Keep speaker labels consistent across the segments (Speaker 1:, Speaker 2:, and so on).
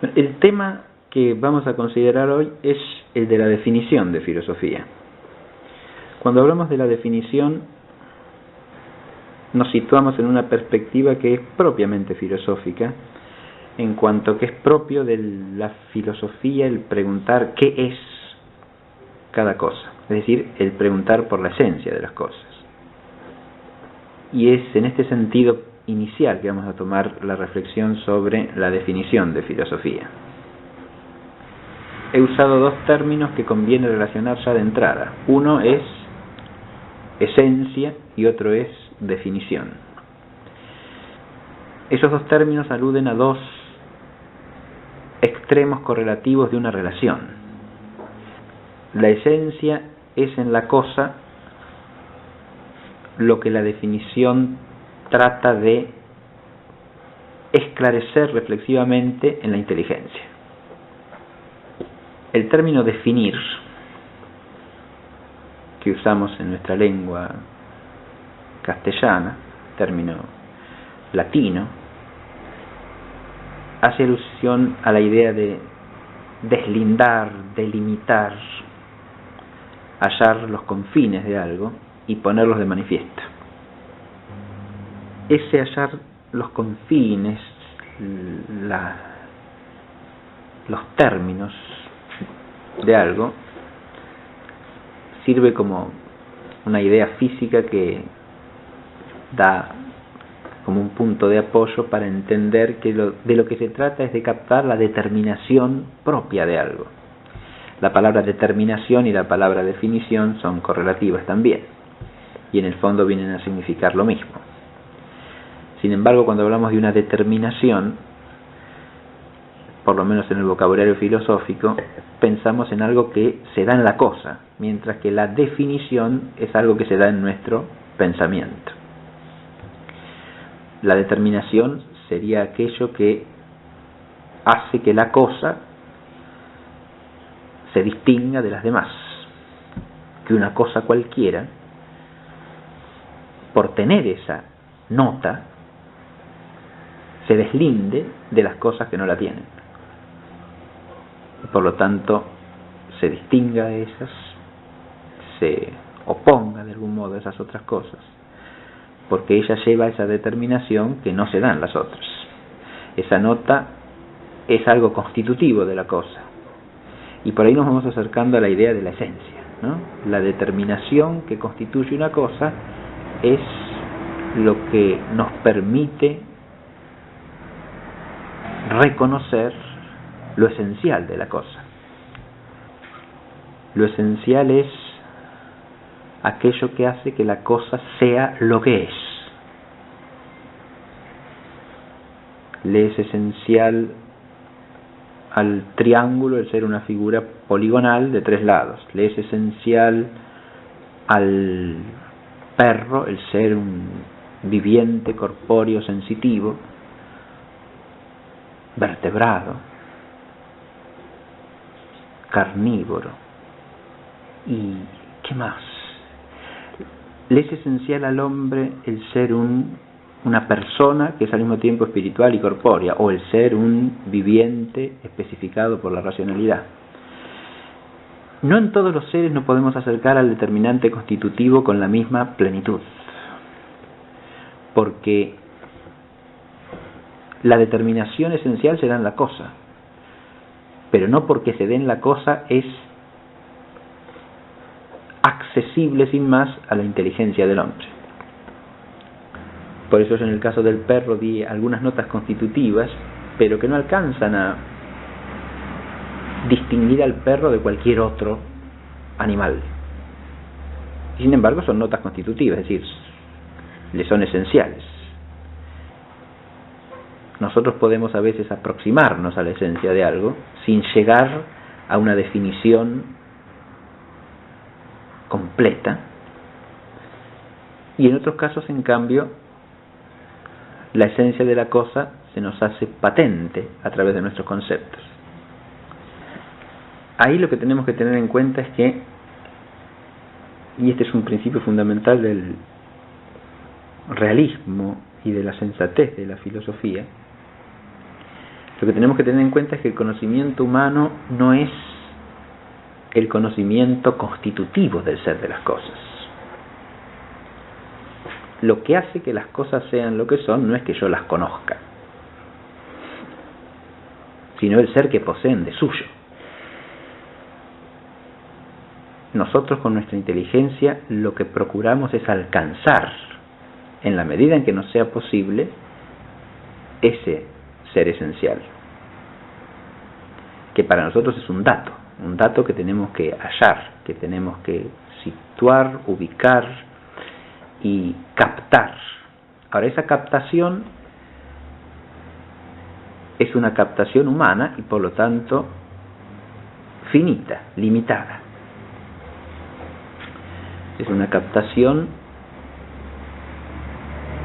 Speaker 1: El tema que vamos a considerar hoy es el de la definición de filosofía. Cuando hablamos de la definición, nos situamos en una perspectiva que es propiamente filosófica, en cuanto que es propio de la filosofía el preguntar qué es cada cosa, es decir, el preguntar por la esencia de las cosas. Y es en este sentido inicial que vamos a tomar la reflexión sobre la definición de filosofía. He usado dos términos que conviene relacionar ya de entrada. Uno es esencia y otro es definición. Esos dos términos aluden a dos extremos correlativos de una relación. La esencia es en la cosa lo que la definición trata de esclarecer reflexivamente en la inteligencia. El término definir, que usamos en nuestra lengua castellana, término latino, hace alusión a la idea de deslindar, delimitar, hallar los confines de algo y ponerlos de manifiesto. Ese hallar los confines, los términos de algo, sirve como una idea física que da como un punto de apoyo para entender que de lo que se trata es de captar la determinación propia de algo. La palabra determinación y la palabra definición son correlativas también, y en el fondo vienen a significar lo mismo. Sin embargo, cuando hablamos de una determinación, por lo menos en el vocabulario filosófico, pensamos en algo que se da en la cosa, mientras que la definición es algo que se da en nuestro pensamiento. La determinación sería aquello que hace que la cosa se distinga de las demás, que una cosa cualquiera, por tener esa nota, se deslinde de las cosas que no la tienen. Por lo tanto, se distinga de esas, se oponga de algún modo a esas otras cosas, porque ella lleva esa determinación que no se da en las otras. Esa nota es algo constitutivo de la cosa. Y por ahí nos vamos acercando a la idea de la esencia, ¿no? La determinación que constituye una cosa es lo que nos permite reconocer lo esencial de la cosa. Lo esencial es aquello que hace que la cosa sea lo que es. Le es esencial al triángulo el ser una figura poligonal de 3 lados. Le es esencial al perro el ser un viviente, corpóreo, sensitivo, vertebrado, carnívoro. ¿Y qué más? Le es esencial al hombre el ser una persona que es al mismo tiempo espiritual y corpórea, o el ser un viviente especificado por la racionalidad. No en todos los seres nos podemos acercar al determinante constitutivo con la misma plenitud, porque la determinación esencial se da en la cosa, pero no porque se dé en la cosa es accesible sin más a la inteligencia del hombre. Por eso yo en el caso del perro di algunas notas constitutivas, pero que no alcanzan a distinguir al perro de cualquier otro animal. Y sin embargo son notas constitutivas, es decir, le son esenciales. Nosotros podemos a veces aproximarnos a la esencia de algo sin llegar a una definición completa, y en otros casos, en cambio, la esencia de la cosa se nos hace patente a través de nuestros conceptos. Ahí lo que tenemos que tener en cuenta es que, y este es un principio fundamental del realismo y de la sensatez de la filosofía, Lo que tenemos que tener en cuenta es que el conocimiento humano no es el conocimiento constitutivo del ser de las cosas. Lo que hace que las cosas sean lo que son no es que yo las conozca, sino el ser que poseen de suyo. Nosotros con nuestra inteligencia lo que procuramos es alcanzar, en la medida en que nos sea posible, ese ser esencial, que para nosotros es un dato que tenemos que hallar, que tenemos que situar, ubicar y captar. Ahora, esa captación es una captación humana y por lo tanto finita, limitada. Es una captación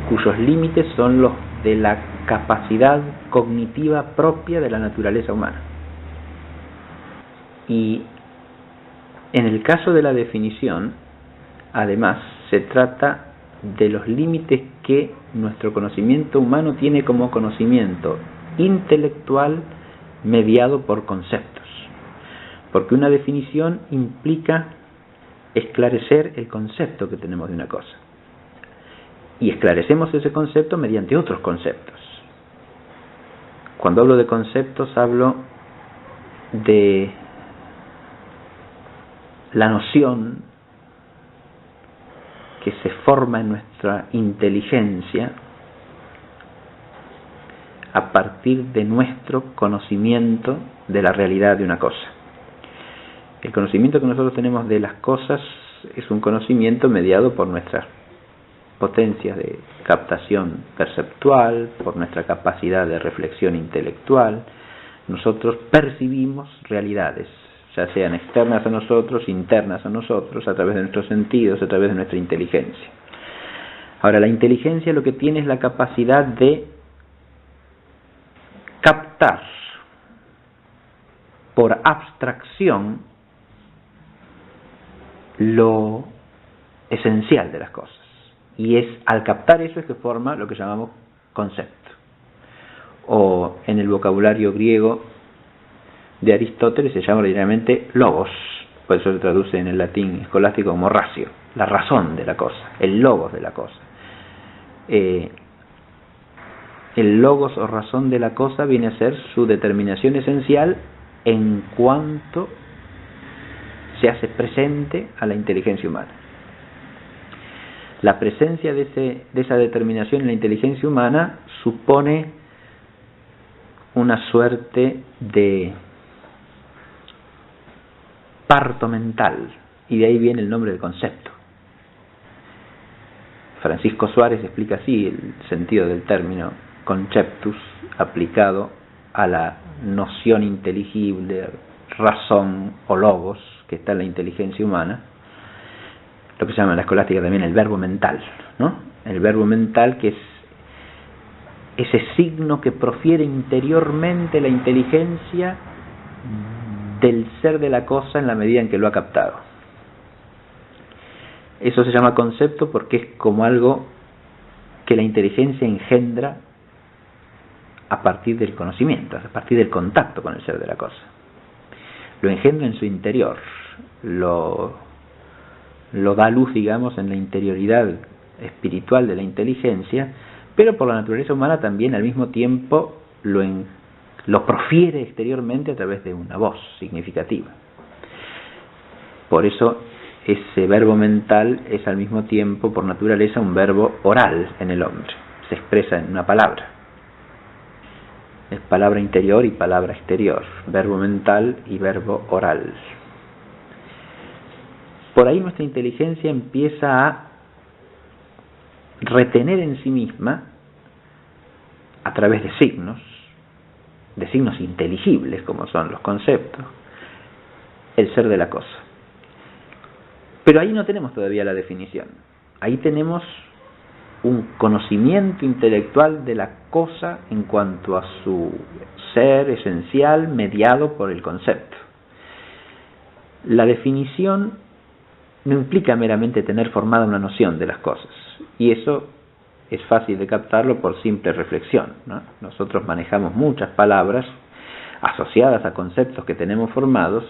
Speaker 1: cuyos límites son los de la capacidad cognitiva propia de la naturaleza humana. Y en el caso de la definición, además, se trata de los límites que nuestro conocimiento humano tiene como conocimiento intelectual mediado por conceptos. Porque una definición implica esclarecer el concepto que tenemos de una cosa. Y esclarecemos ese concepto mediante otros conceptos. Cuando hablo de conceptos, hablo de la noción que se forma en nuestra inteligencia a partir de nuestro conocimiento de la realidad de una cosa. El conocimiento que nosotros tenemos de las cosas es un conocimiento mediado por nuestras potencias de captación perceptual, por nuestra capacidad de reflexión intelectual. Nosotros percibimos realidades, ya sean externas a nosotros, internas a nosotros, a través de nuestros sentidos, a través de nuestra inteligencia. Ahora, la inteligencia lo que tiene es la capacidad de captar por abstracción lo esencial de las cosas. Y es al captar eso es que forma lo que llamamos concepto. O en el vocabulario griego de Aristóteles se llama originalmente logos, por eso se traduce en el latín escolástico como ratio, la razón de la cosa, el logos de la cosa. El logos o razón de la cosa viene a ser su determinación esencial en cuanto se hace presente a la inteligencia humana. La presencia de esa determinación en la inteligencia humana supone una suerte de parto mental, y de ahí viene el nombre del concepto. Francisco Suárez explica así el sentido del término conceptus aplicado a la noción inteligible, razón o logos que está en la inteligencia humana, lo que se llama en la escolástica también el verbo mental, ¿no? El verbo mental, que es ese signo que profiere interiormente la inteligencia del ser de la cosa en la medida en que lo ha captado. Eso se llama concepto porque es como algo que la inteligencia engendra a partir del conocimiento, a partir del contacto con el ser de la cosa. Lo engendra en su interior, lo da luz, digamos, en la interioridad espiritual de la inteligencia, pero por la naturaleza humana también al mismo tiempo lo profiere exteriormente a través de una voz significativa. Por eso ese verbo mental es al mismo tiempo, por naturaleza, un verbo oral en el hombre. Se expresa en una palabra. Es palabra interior y palabra exterior. Verbo mental y verbo oral. Por ahí nuestra inteligencia empieza a retener en sí misma, a través de signos inteligibles como son los conceptos, el ser de la cosa. Pero ahí no tenemos todavía la definición. Ahí tenemos un conocimiento intelectual de la cosa en cuanto a su ser esencial mediado por el concepto. La definición no implica meramente tener formada una noción de las cosas, y eso es fácil de captarlo por simple reflexión, ¿no? Nosotros manejamos muchas palabras asociadas a conceptos que tenemos formados,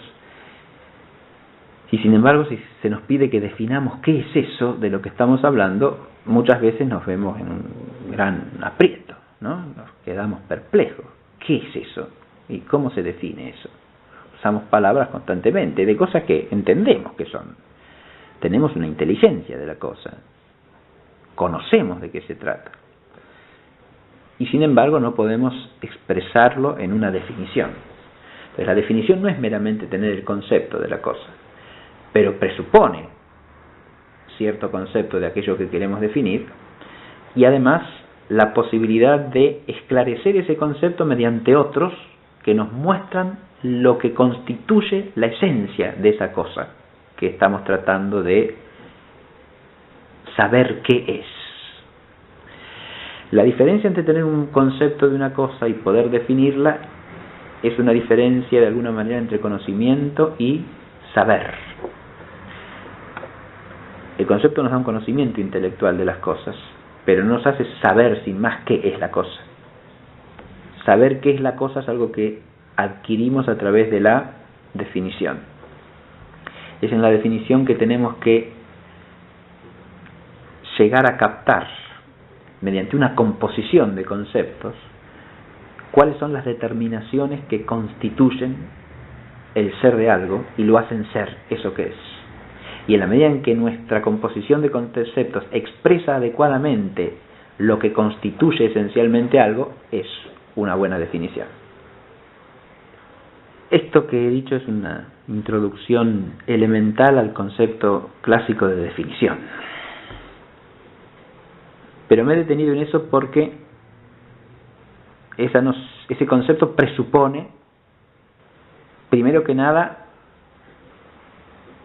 Speaker 1: y sin embargo, si se nos pide que definamos qué es eso de lo que estamos hablando, muchas veces nos vemos en un gran aprieto, ¿no? Nos quedamos perplejos. ¿Qué es eso? ¿Y cómo se define eso? Usamos palabras constantemente de cosas que entendemos que son. Tenemos una inteligencia de la cosa. Conocemos de qué se trata. Y sin embargo no podemos expresarlo en una definición. Entonces la definición no es meramente tener el concepto de la cosa, pero presupone cierto concepto de aquello que queremos definir, y además la posibilidad de esclarecer ese concepto mediante otros que nos muestran lo que constituye la esencia de esa cosa que estamos tratando de saber qué es. La diferencia entre tener un concepto de una cosa y poder definirla es una diferencia de alguna manera entre conocimiento y saber. El concepto nos da un conocimiento intelectual de las cosas, pero no nos hace saber sin más qué es la cosa. Saber qué es la cosa es algo que adquirimos a través de la definición. Es en la definición que tenemos que llegar a captar, mediante una composición de conceptos, cuáles son las determinaciones que constituyen el ser de algo y lo hacen ser eso que es. Y en la medida en que nuestra composición de conceptos expresa adecuadamente lo que constituye esencialmente algo, es una buena definición. Esto que he dicho es una introducción elemental al concepto clásico de definición. Pero me he detenido en eso porque ese concepto presupone, primero que nada,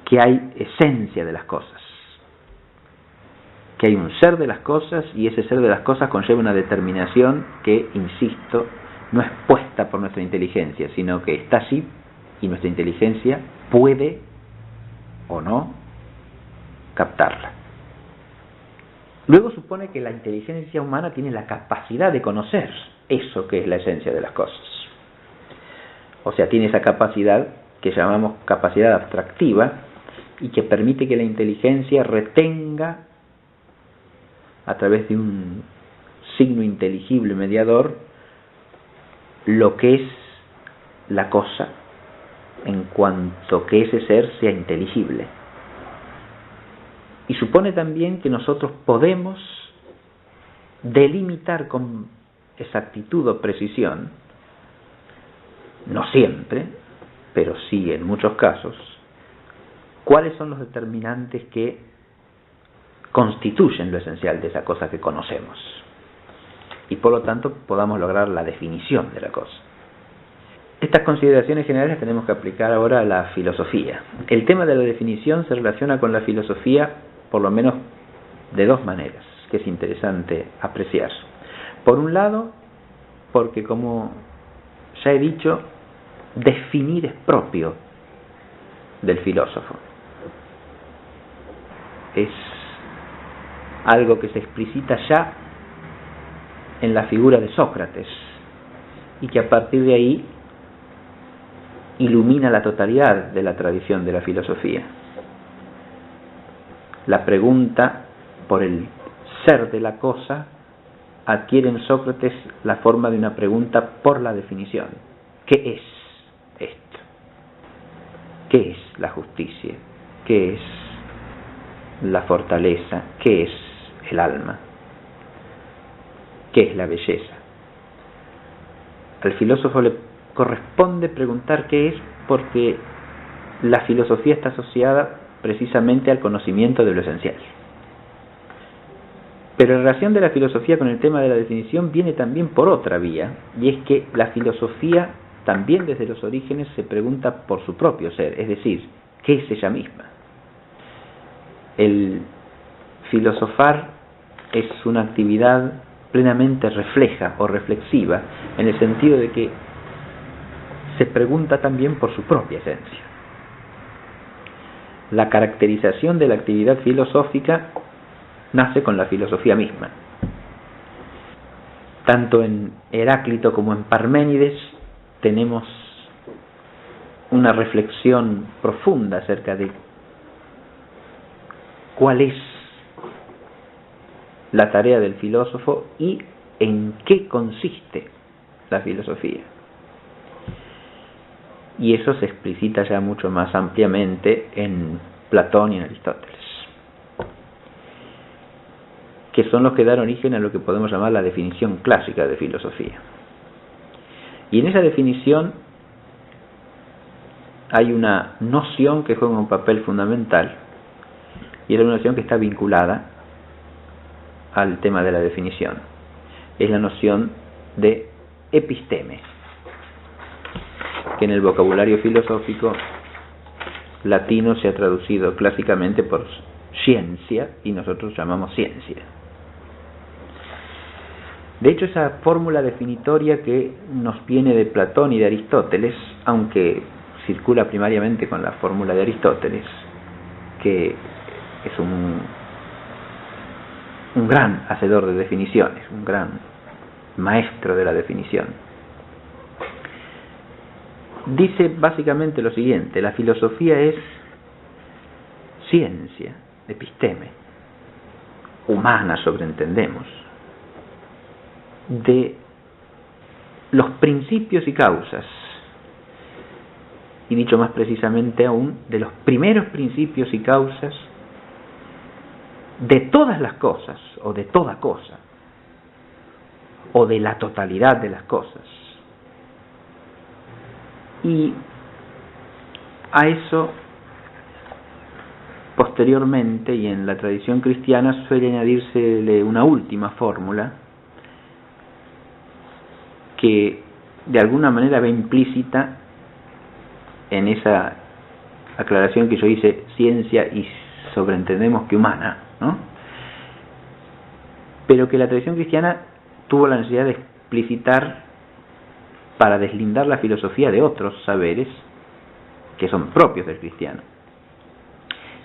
Speaker 1: que hay esencia de las cosas, que hay un ser de las cosas, y ese ser de las cosas conlleva una determinación que, insisto, no es puesta por nuestra inteligencia, sino que está así y nuestra inteligencia puede o no captarla. Luego supone que la inteligencia humana tiene la capacidad de conocer eso que es la esencia de las cosas. O sea, tiene esa capacidad que llamamos capacidad abstractiva y que permite que la inteligencia retenga a través de un signo inteligible mediador lo que es la cosa en cuanto que ese ser sea inteligible. Y supone también que nosotros podemos delimitar con exactitud o precisión, no siempre, pero sí en muchos casos, cuáles son los determinantes que constituyen lo esencial de esa cosa que conocemos. Y por lo tanto podamos lograr la definición de la cosa. Estas consideraciones generales las tenemos que aplicar ahora a la filosofía. El tema de la definición se relaciona con la filosofía por lo menos de dos maneras, que es interesante apreciar. Por un lado, porque como ya he dicho, definir es propio del filósofo. Es algo que se explicita ya en la figura de Sócrates y que a partir de ahí ilumina la totalidad de la tradición de la filosofía. La pregunta por el ser de la cosa adquiere en Sócrates la forma de una pregunta por la definición. ¿Qué es esto? ¿Qué es la justicia? ¿Qué es la fortaleza? ¿Qué es el alma? ¿Qué es la belleza? Al filósofo le corresponde preguntar qué es, porque la filosofía está asociada precisamente al conocimiento de lo esencial. Pero la relación de la filosofía con el tema de la definición viene también por otra vía, y es que la filosofía también desde los orígenes se pregunta por su propio ser, es decir, ¿qué es ella misma? El filosofar es una actividad plenamente refleja o reflexiva, en el sentido de que se pregunta también por su propia esencia. La caracterización de la actividad filosófica nace con la filosofía misma. Tanto en Heráclito como en Parménides tenemos una reflexión profunda acerca de cuál es la tarea del filósofo y en qué consiste la filosofía. Y eso se explicita ya mucho más ampliamente en Platón y en Aristóteles, que son los que dan origen a lo que podemos llamar la definición clásica de filosofía. Y en esa definición hay una noción que juega un papel fundamental, y es una noción que está vinculada al tema de la definición. Es la noción de episteme, que en el vocabulario filosófico latino se ha traducido clásicamente por ciencia, y nosotros llamamos ciencia. De hecho, esa fórmula definitoria que nos viene de Platón y de Aristóteles, aunque circula primariamente con la fórmula de Aristóteles, que es un gran hacedor de definiciones, un gran maestro de la definición, dice básicamente lo siguiente: la filosofía es ciencia, episteme, humana, sobreentendemos, de los principios y causas, y dicho más precisamente aún, de los primeros principios y causas de todas las cosas, o de toda cosa, o de la totalidad de las cosas. Y a eso, posteriormente, y en la tradición cristiana, suele añadírsele una última fórmula que de alguna manera va implícita en esa aclaración que yo hice, ciencia y sobreentendemos que humana, ¿no? Pero que la tradición cristiana tuvo la necesidad de explicitar para deslindar la filosofía de otros saberes que son propios del cristiano.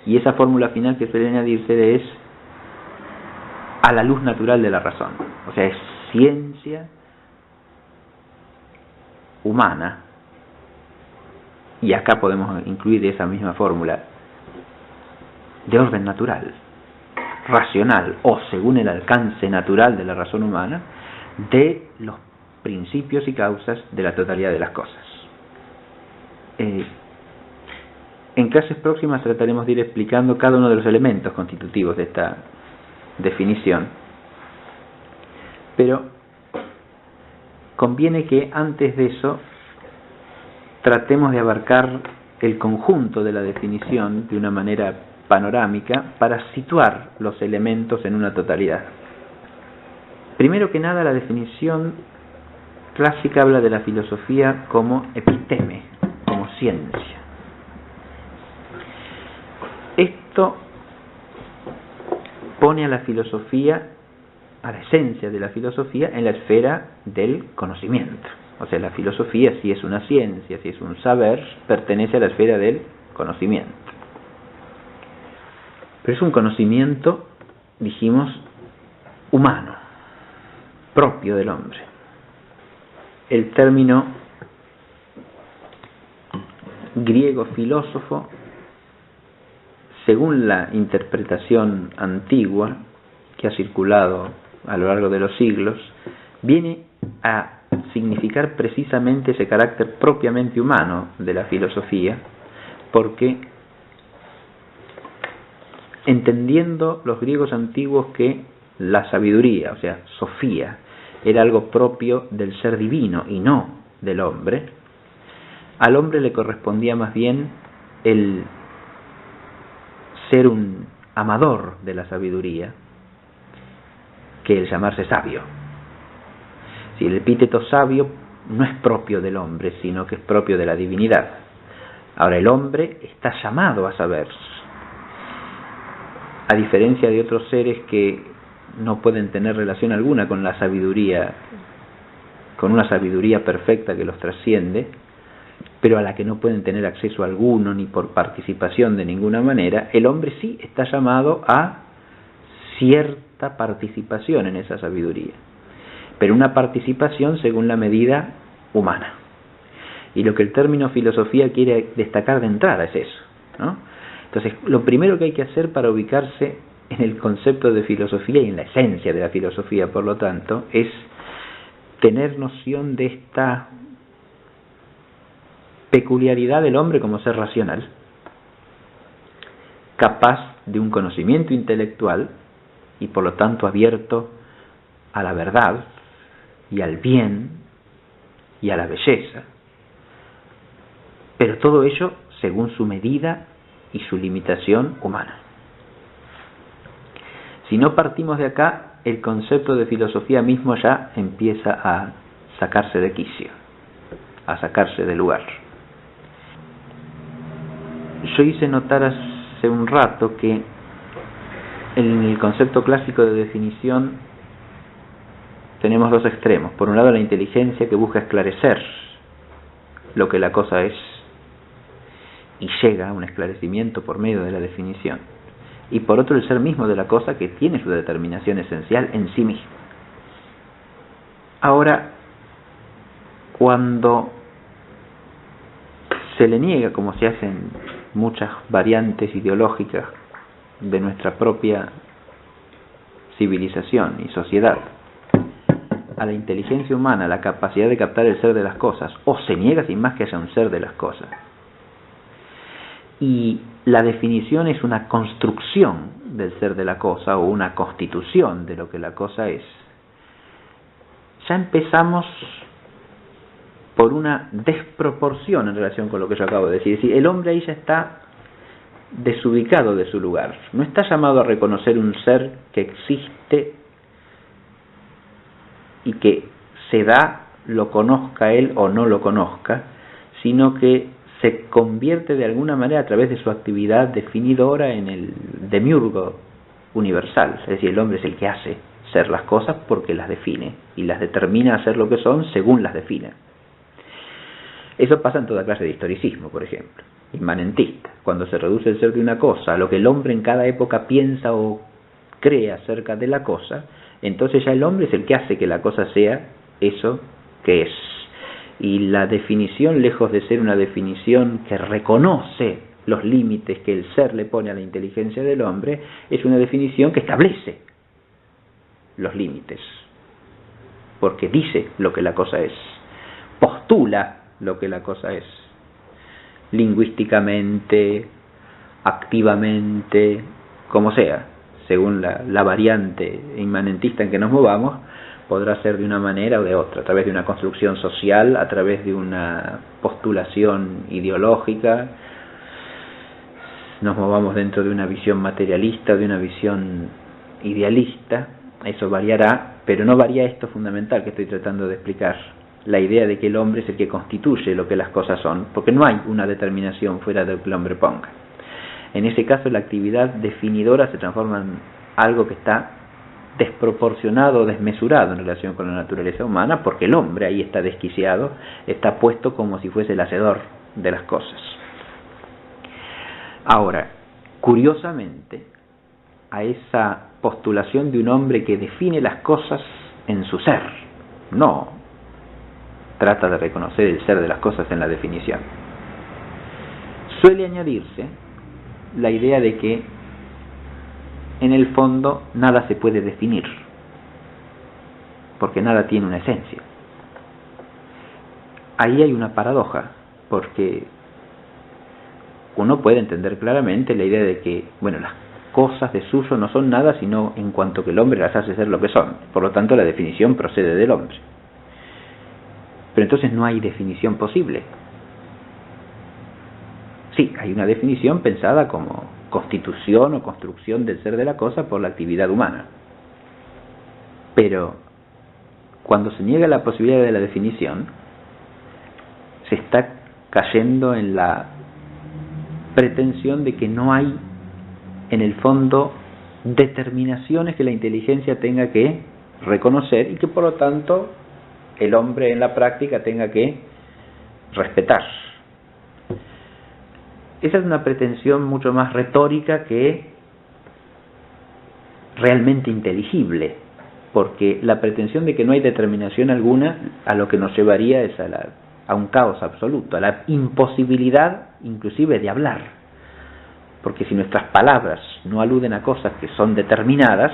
Speaker 1: Y esa fórmula final que suele añadirse es a la luz natural de la razón. O sea, es ciencia humana, y acá podemos incluir esa misma fórmula, de orden natural, racional, o según el alcance natural de la razón humana, de los principios y causas de la totalidad de las cosas. En clases próximas trataremos de ir explicando cada uno de los elementos constitutivos de esta definición, pero conviene que antes de eso tratemos de abarcar el conjunto de la definición de una manera panorámica para situar los elementos en una totalidad. Primero que nada, la definición clásica habla de la filosofía como episteme, como ciencia. Esto pone a la filosofía, a la esencia de la filosofía, en la esfera del conocimiento. O sea, la filosofía, si es una ciencia, si es un saber, pertenece a la esfera del conocimiento. Pero es un conocimiento, dijimos, humano, propio del hombre. El término griego filósofo, según la interpretación antigua que ha circulado a lo largo de los siglos, viene a significar precisamente ese carácter propiamente humano de la filosofía, porque entendiendo los griegos antiguos que la sabiduría, o sea, sofía, era algo propio del ser divino y no del hombre, al hombre le correspondía más bien el ser un amador de la sabiduría que el llamarse sabio. Si el epíteto sabio no es propio del hombre, sino que es propio de la divinidad. Ahora, el hombre está llamado a saber, a diferencia de otros seres que no pueden tener relación alguna con la sabiduría, con una sabiduría perfecta que los trasciende, pero a la que no pueden tener acceso alguno ni por participación de ninguna manera. El hombre sí está llamado a cierta participación en esa sabiduría. pero una participación según la medida humana. Y lo que el término filosofía quiere destacar de entrada es eso, ¿no? Entonces, lo primero que hay que hacer para ubicarse en el concepto de filosofía y en la esencia de la filosofía, por lo tanto, es tener noción de esta peculiaridad del hombre como ser racional, capaz de un conocimiento intelectual y por lo tanto abierto a la verdad y al bien y a la belleza, pero todo ello según su medida y su limitación humana. Si no partimos de acá, el concepto de filosofía mismo ya empieza a sacarse de quicio, a sacarse de lugar. Yo hice notar hace un rato que en el concepto clásico de definición tenemos dos extremos. Por un lado, la inteligencia que busca esclarecer lo que la cosa es y llega a un esclarecimiento por medio de la definición. Y por otro, el ser mismo de la cosa que tiene su determinación esencial en sí mismo. Ahora, cuando se le niega, como se hacen muchas variantes ideológicas de nuestra propia civilización y sociedad, a la inteligencia humana la capacidad de captar el ser de las cosas, o se niega sin más que haya un ser de las cosas, y la definición es una construcción del ser de la cosa o una constitución de lo que la cosa es, ya empezamos por una desproporción en relación con lo que yo acabo de decir. Es decir, el hombre ahí ya está desubicado de su lugar. No está llamado a reconocer un ser que existe y que se da, lo conozca él o no lo conozca, sino que se convierte de alguna manera a través de su actividad definidora en el demiurgo universal. Es decir, el hombre es el que hace ser las cosas porque las define y las determina a ser lo que son según las define. Eso pasa en toda clase de historicismo, por ejemplo, inmanentista. Cuando se reduce el ser de una cosa a lo que el hombre en cada época piensa o cree acerca de la cosa, entonces ya el hombre es el que hace que la cosa sea eso que es. Y la definición, lejos de ser una definición que reconoce los límites que el ser le pone a la inteligencia del hombre, es una definición que establece los límites, porque dice lo que la cosa es, postula lo que la cosa es, lingüísticamente, activamente, como sea, según la variante inmanentista en que nos movamos, podrá ser de una manera o de otra, a través de una construcción social, a través de una postulación ideológica, nos movamos dentro de una visión materialista, de una visión idealista, eso variará, pero no varía esto fundamental que estoy tratando de explicar, la idea de que el hombre es el que constituye lo que las cosas son, porque no hay una determinación fuera de lo que el hombre ponga. En ese caso, la actividad definidora se transforma en algo que está desproporcionado, desmesurado en relación con la naturaleza humana, porque el hombre ahí está desquiciado, está puesto como si fuese el hacedor de las cosas. Ahora, curiosamente, a esa postulación de un hombre que define las cosas en su ser, no trata de reconocer el ser de las cosas en la definición, suele añadirse la idea de que en el fondo nada se puede definir, porque nada tiene una esencia. Ahí hay una paradoja, porque uno puede entender claramente la idea de que, bueno, las cosas de suyo no son nada sino en cuanto que el hombre las hace ser lo que son, por lo tanto la definición procede del hombre. Pero entonces no hay definición posible. Sí, hay una definición pensada como constitución o construcción del ser de la cosa por la actividad humana. Pero cuando se niega la posibilidad de la definición, se está cayendo en la pretensión de que no hay, en el fondo, determinaciones que la inteligencia tenga que reconocer y que por lo tanto el hombre en la práctica tenga que respetar. Esa es una pretensión mucho más retórica que realmente inteligible. porque la pretensión de que no hay determinación alguna a lo que nos llevaría es a un caos absoluto, a la imposibilidad inclusive de hablar, porque si nuestras palabras no aluden a cosas que son determinadas,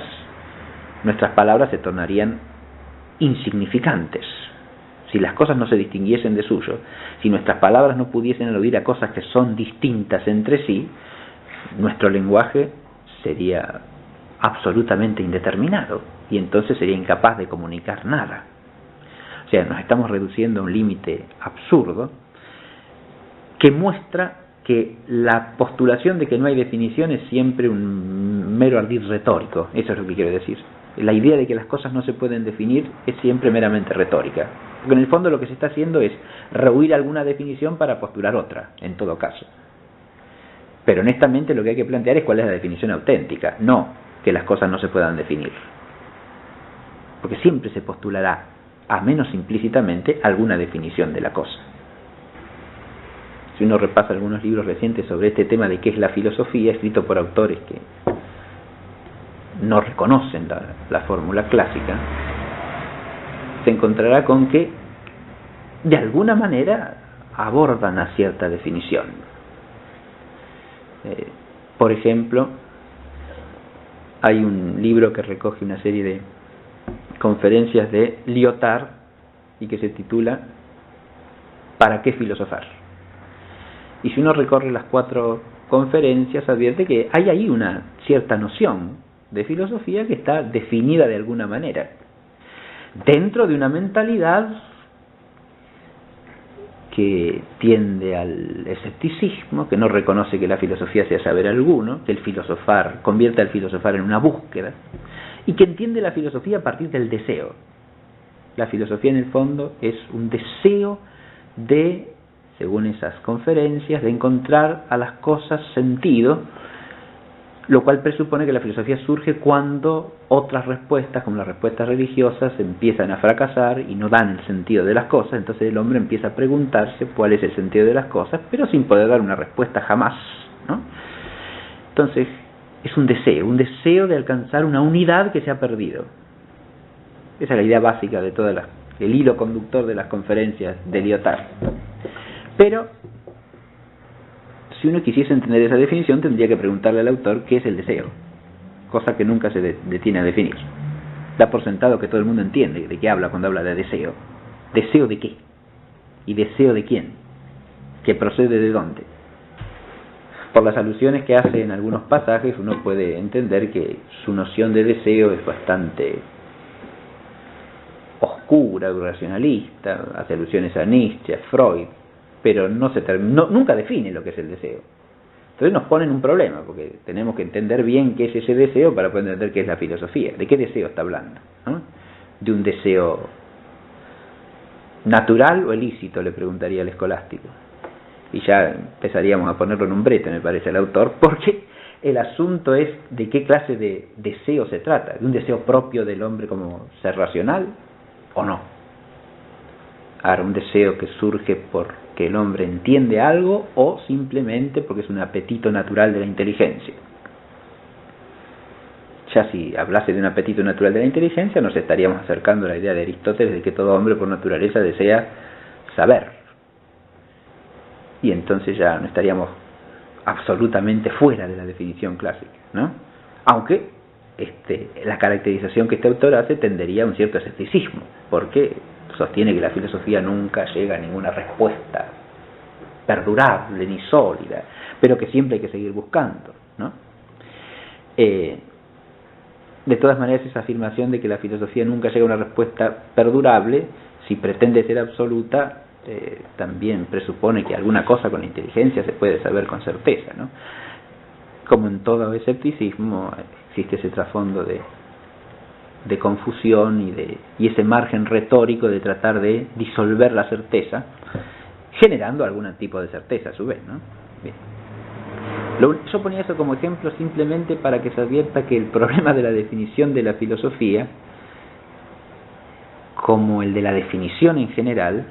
Speaker 1: nuestras palabras se tornarían insignificantes. Si las cosas no se distinguiesen de suyo, si nuestras palabras no pudiesen aludir a cosas que son distintas entre sí, nuestro lenguaje sería absolutamente indeterminado y entonces sería incapaz de comunicar nada. O sea, nos estamos reduciendo a un límite absurdo que muestra que la postulación de que no hay definición es siempre un mero ardid retórico. Eso es lo que quiero decir. La idea de que las cosas no se pueden definir es siempre meramente retórica, porque en el fondo lo que se está haciendo es rehuir alguna definición para postular otra, en todo caso. Pero honestamente lo que hay que plantear es cuál es la definición auténtica, no que las cosas no se puedan definir, porque siempre se postulará, a menos implícitamente, alguna definición de la cosa. Si uno repasa algunos libros recientes sobre este tema de qué es la filosofía, escrito por autores que no reconocen la fórmula clásica, se encontrará con que de alguna manera abordan a cierta definición. Por ejemplo, hay un libro que recoge una serie de conferencias de Lyotard y que se titula ¿Para qué filosofar? Y si uno recorre las 4 conferencias, advierte que hay ahí una cierta noción de filosofía que está definida de alguna manera dentro de una mentalidad que tiende al escepticismo, que no reconoce que la filosofía sea saber alguno, que el filosofar convierte al filosofar en una búsqueda, y que entiende la filosofía a partir del deseo. La filosofía en el fondo es un deseo de, según esas conferencias, de encontrar a las cosas sentido, lo cual presupone que la filosofía surge cuando otras respuestas, como las respuestas religiosas, empiezan a fracasar y no dan el sentido de las cosas. Entonces el hombre empieza a preguntarse cuál es el sentido de las cosas, pero sin poder dar una respuesta jamás, ¿no? Entonces es un deseo de alcanzar una unidad que se ha perdido. Esa es la idea básica de todo el hilo conductor de las conferencias de Lyotard. Pero si uno quisiese entender esa definición, tendría que preguntarle al autor qué es el deseo, cosa que nunca se detiene a definir. Da por sentado que todo el mundo entiende de qué habla cuando habla de deseo. ¿Deseo de qué? ¿Y deseo de quién? ¿Que procede de dónde? Por las alusiones que hace en algunos pasajes, uno puede entender que su noción de deseo es bastante oscura, racionalista, hace alusiones a Nietzsche, a Freud, pero nunca define lo que es el deseo. Entonces nos pone en un problema, porque tenemos que entender bien qué es ese deseo para poder entender qué es la filosofía. ¿De qué deseo está hablando? ¿No? ¿De un deseo natural o ilícito?, le preguntaría al escolástico. Y ya empezaríamos a ponerlo en un brete, me parece, al autor, porque el asunto es de qué clase de deseo se trata. ¿De un deseo propio del hombre como ser racional o no? Ahora, un deseo que surge porque el hombre entiende algo o simplemente porque es un apetito natural de la inteligencia. Ya si hablase de un apetito natural de la inteligencia, nos estaríamos acercando a la idea de Aristóteles de que todo hombre por naturaleza desea saber. Y entonces ya no estaríamos absolutamente fuera de la definición clásica, ¿no? Aunque la caracterización que este autor hace tendería a un cierto escepticismo, porque sostiene que la filosofía nunca llega a ninguna respuesta perdurable ni sólida, pero que siempre hay que seguir buscando, ¿no? De todas maneras, esa afirmación de que la filosofía nunca llega a una respuesta perdurable, si pretende ser absoluta, también presupone que alguna cosa con la inteligencia se puede saber con certeza, ¿no? Como en todo escepticismo existe ese trasfondo de confusión y ese margen retórico de tratar de disolver la certeza, generando algún tipo de certeza a su vez, ¿no? Bien. Yo ponía eso como ejemplo simplemente para que se advierta que el problema de la definición de la filosofía, como el de la definición en general,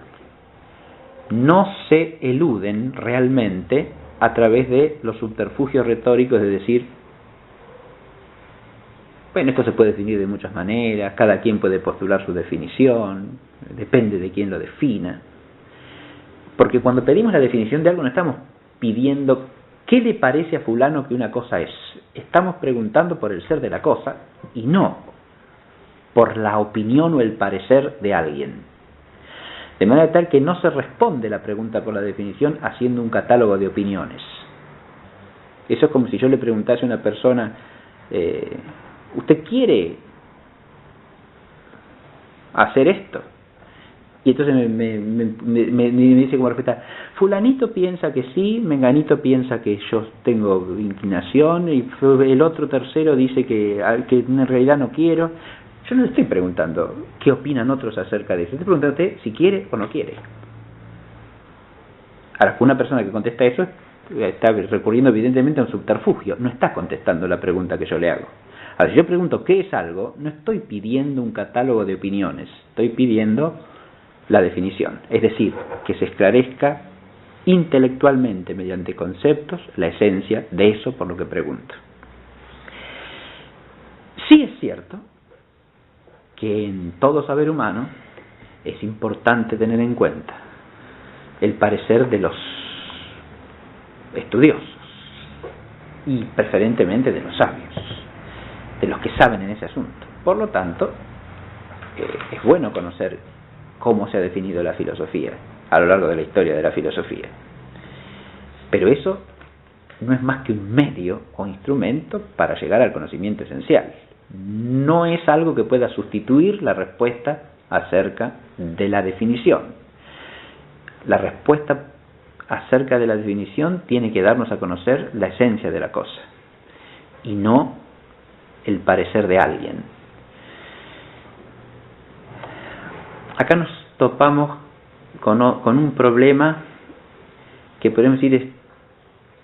Speaker 1: no se eluden realmente a través de los subterfugios retóricos de decir Bueno, esto se puede definir de muchas maneras, cada quien puede postular su definición, depende de quién lo defina. Porque cuando pedimos la definición de algo no estamos pidiendo qué le parece a fulano que una cosa es. Estamos preguntando por el ser de la cosa y no por la opinión o el parecer de alguien. De manera tal que no se responde la pregunta por la definición haciendo un catálogo de opiniones. Eso es como si yo le preguntase a una persona, ¿usted quiere hacer esto? Y entonces me dice como respuesta, fulanito piensa que sí, menganito piensa que yo tengo inclinación, y el otro tercero dice que en realidad no quiero. Yo no le estoy preguntando qué opinan otros acerca de eso, estoy preguntando si quiere o no quiere. Ahora, una persona que contesta eso está recurriendo evidentemente a un subterfugio, no está contestando la pregunta que yo le hago. Ahora, si yo pregunto qué es algo, no estoy pidiendo un catálogo de opiniones, estoy pidiendo la definición, es decir, que se esclarezca intelectualmente mediante conceptos la esencia de eso por lo que pregunto. Sí es cierto que en todo saber humano es importante tener en cuenta el parecer de los estudiosos y preferentemente de los sabios, de los que saben en ese asunto. Por lo tanto, es bueno conocer cómo se ha definido la filosofía a lo largo de la historia de la filosofía. Pero eso no es más que un medio o instrumento para llegar al conocimiento esencial. No es algo que pueda sustituir la respuesta acerca de la definición. La respuesta acerca de la definición tiene que darnos a conocer la esencia de la cosa y no el parecer de alguien. Acá nos topamos con un problema que podemos decir es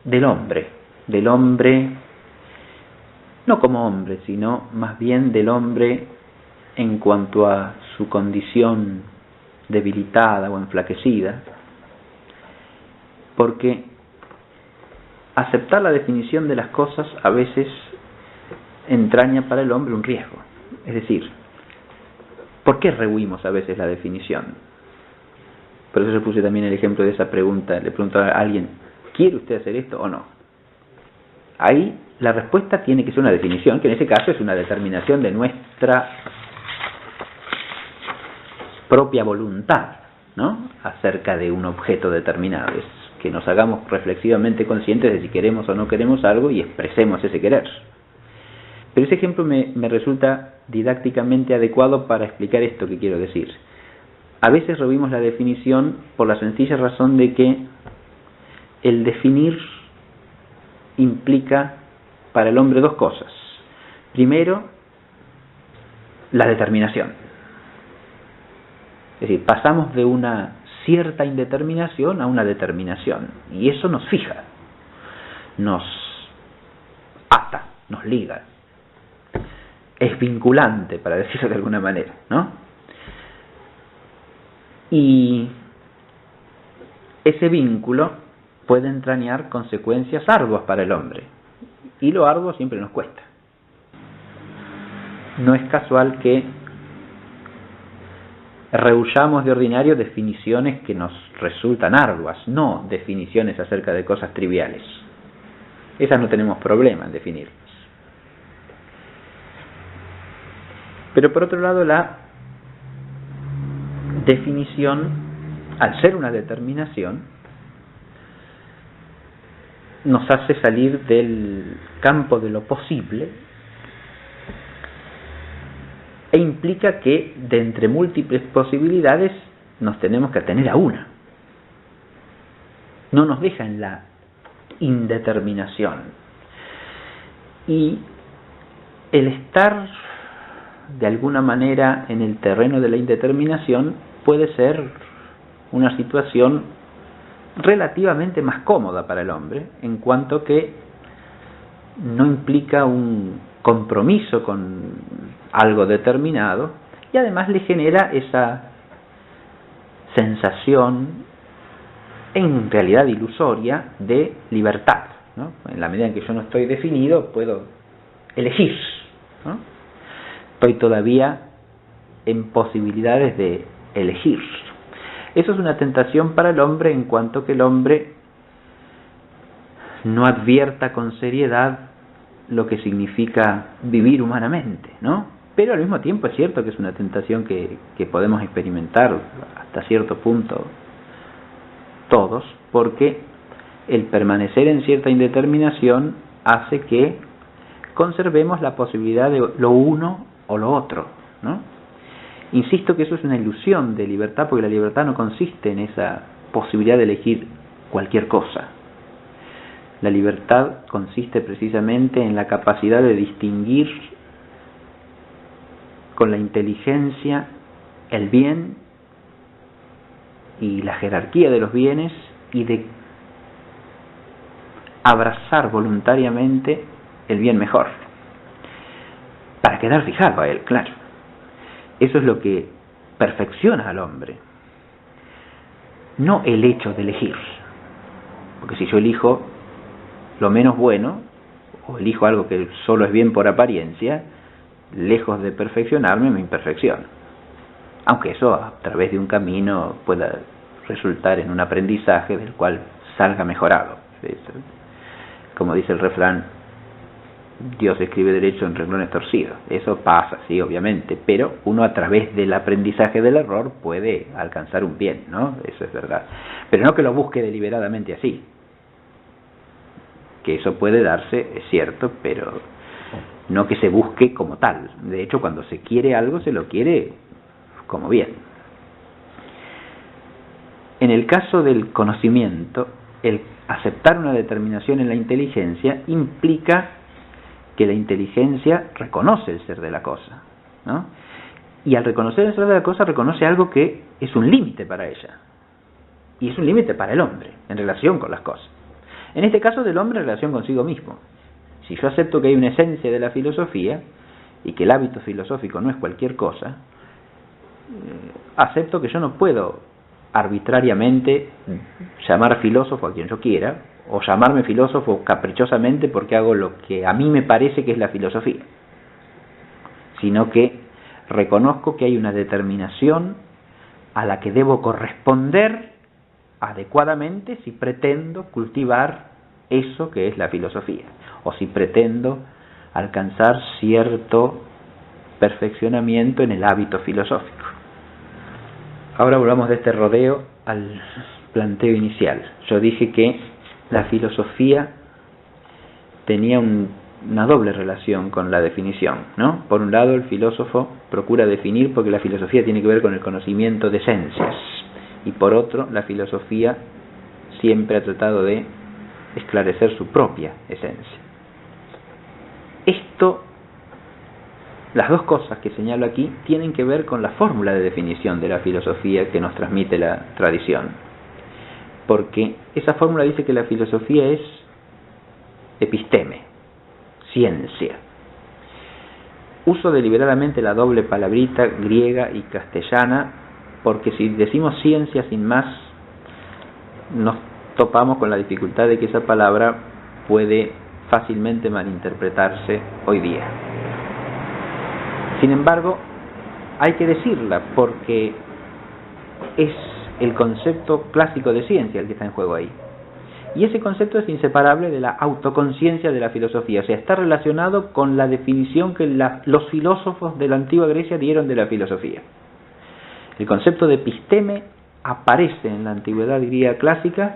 Speaker 1: del hombre, no como hombre, sino más bien del hombre en cuanto a su condición debilitada o enflaquecida, porque aceptar la definición de las cosas a veces entraña para el hombre un riesgo. Es decir, ¿por qué rehuimos a veces la definición? Por eso yo puse también el ejemplo de esa pregunta. Le pregunto a alguien, ¿quiere usted hacer esto o no? Ahí la respuesta tiene que ser una definición, que en ese caso es una determinación de nuestra propia voluntad, ¿no?, acerca de un objeto determinado. Es que nos hagamos reflexivamente conscientes de si queremos o no queremos algo y expresemos ese querer. Pero ese ejemplo me resulta didácticamente adecuado para explicar esto que quiero decir. A veces rehuimos la definición por la sencilla razón de que el definir implica para el hombre dos cosas. Primero, la determinación. Es decir, pasamos de una cierta indeterminación a una determinación. Y eso nos fija, nos ata, nos liga. Es vinculante, para decirlo de alguna manera, ¿no? Y ese vínculo puede entrañar consecuencias arduas para el hombre. Y lo arduo siempre nos cuesta. No es casual que rehuyamos de ordinario definiciones que nos resultan arduas, no definiciones acerca de cosas triviales. Esas no tenemos problema en definirlas. Pero por otro lado, la definición, al ser una determinación, nos hace salir del campo de lo posible e implica que de entre múltiples posibilidades nos tenemos que atener a una. No nos deja en la indeterminación. Y el estar de alguna manera en el terreno de la indeterminación puede ser una situación relativamente más cómoda para el hombre, en cuanto que no implica un compromiso con algo determinado y además le genera esa sensación en realidad ilusoria de libertad, ¿no? En la medida en que yo no estoy definido puedo elegir, ¿no? estoy todavía en posibilidades de elegir. Eso es una tentación para el hombre en cuanto que el hombre no advierta con seriedad lo que significa vivir humanamente, ¿no? Pero al mismo tiempo es cierto que es una tentación que podemos experimentar hasta cierto punto todos, porque el permanecer en cierta indeterminación hace que conservemos la posibilidad de lo uno o lo otro, ¿no? Insisto que eso es una ilusión de libertad, porque la libertad no consiste en esa posibilidad de elegir cualquier cosa. La libertad consiste precisamente en la capacidad de distinguir con la inteligencia el bien y la jerarquía de los bienes, y de abrazar voluntariamente el bien mejor, para quedar fijado a él, claro. Eso es lo que perfecciona al hombre, no el hecho de elegir. Porque si yo elijo lo menos bueno, o elijo algo que solo es bien por apariencia, lejos de perfeccionarme, me imperfecciono. Aunque eso a través de un camino pueda resultar en un aprendizaje del cual salga mejorado. Como dice el refrán, Dios escribe derecho en renglones torcidos. Eso pasa, sí, obviamente, pero uno a través del aprendizaje del error puede alcanzar un bien, ¿no? Eso es verdad. Pero no que lo busque deliberadamente así. Que eso puede darse, es cierto, pero no que se busque como tal. De hecho, cuando se quiere algo, se lo quiere como bien. En el caso del conocimiento, el aceptar una determinación en la inteligencia implica que la inteligencia reconoce el ser de la cosa, ¿no? Y al reconocer el ser de la cosa, reconoce algo que es un límite para ella. Y es un límite para el hombre, en relación con las cosas. En este caso del hombre en relación consigo mismo. Si yo acepto que hay una esencia de la filosofía, y que el hábito filosófico no es cualquier cosa, acepto que yo no puedo arbitrariamente llamar filósofo a quien yo quiera, o llamarme filósofo caprichosamente porque hago lo que a mí me parece que es la filosofía, sino que reconozco que hay una determinación a la que debo corresponder adecuadamente si pretendo cultivar eso que es la filosofía, o si pretendo alcanzar cierto perfeccionamiento en el hábito filosófico. Ahora volvamos de este rodeo al planteo inicial. Yo dije que la filosofía tenía una doble relación con la definición, ¿no? Por un lado, el filósofo procura definir porque la filosofía tiene que ver con el conocimiento de esencias, y por otro, la filosofía siempre ha tratado de esclarecer su propia esencia. Las dos cosas que señalo aquí tienen que ver con la fórmula de definición de la filosofía que nos transmite la tradición. Porque esa fórmula dice que la filosofía es episteme, ciencia. Uso deliberadamente la doble palabrita griega y castellana, porque si decimos ciencia sin más, nos topamos con la dificultad de que esa palabra puede fácilmente malinterpretarse hoy día. Sin embargo, hay que decirla porque es el concepto clásico de ciencia el que está en juego ahí. Y ese concepto es inseparable de la autoconciencia de la filosofía, o sea, está relacionado con la definición que los filósofos de la antigua Grecia dieron de la filosofía. El concepto de episteme aparece en la antigüedad griega clásica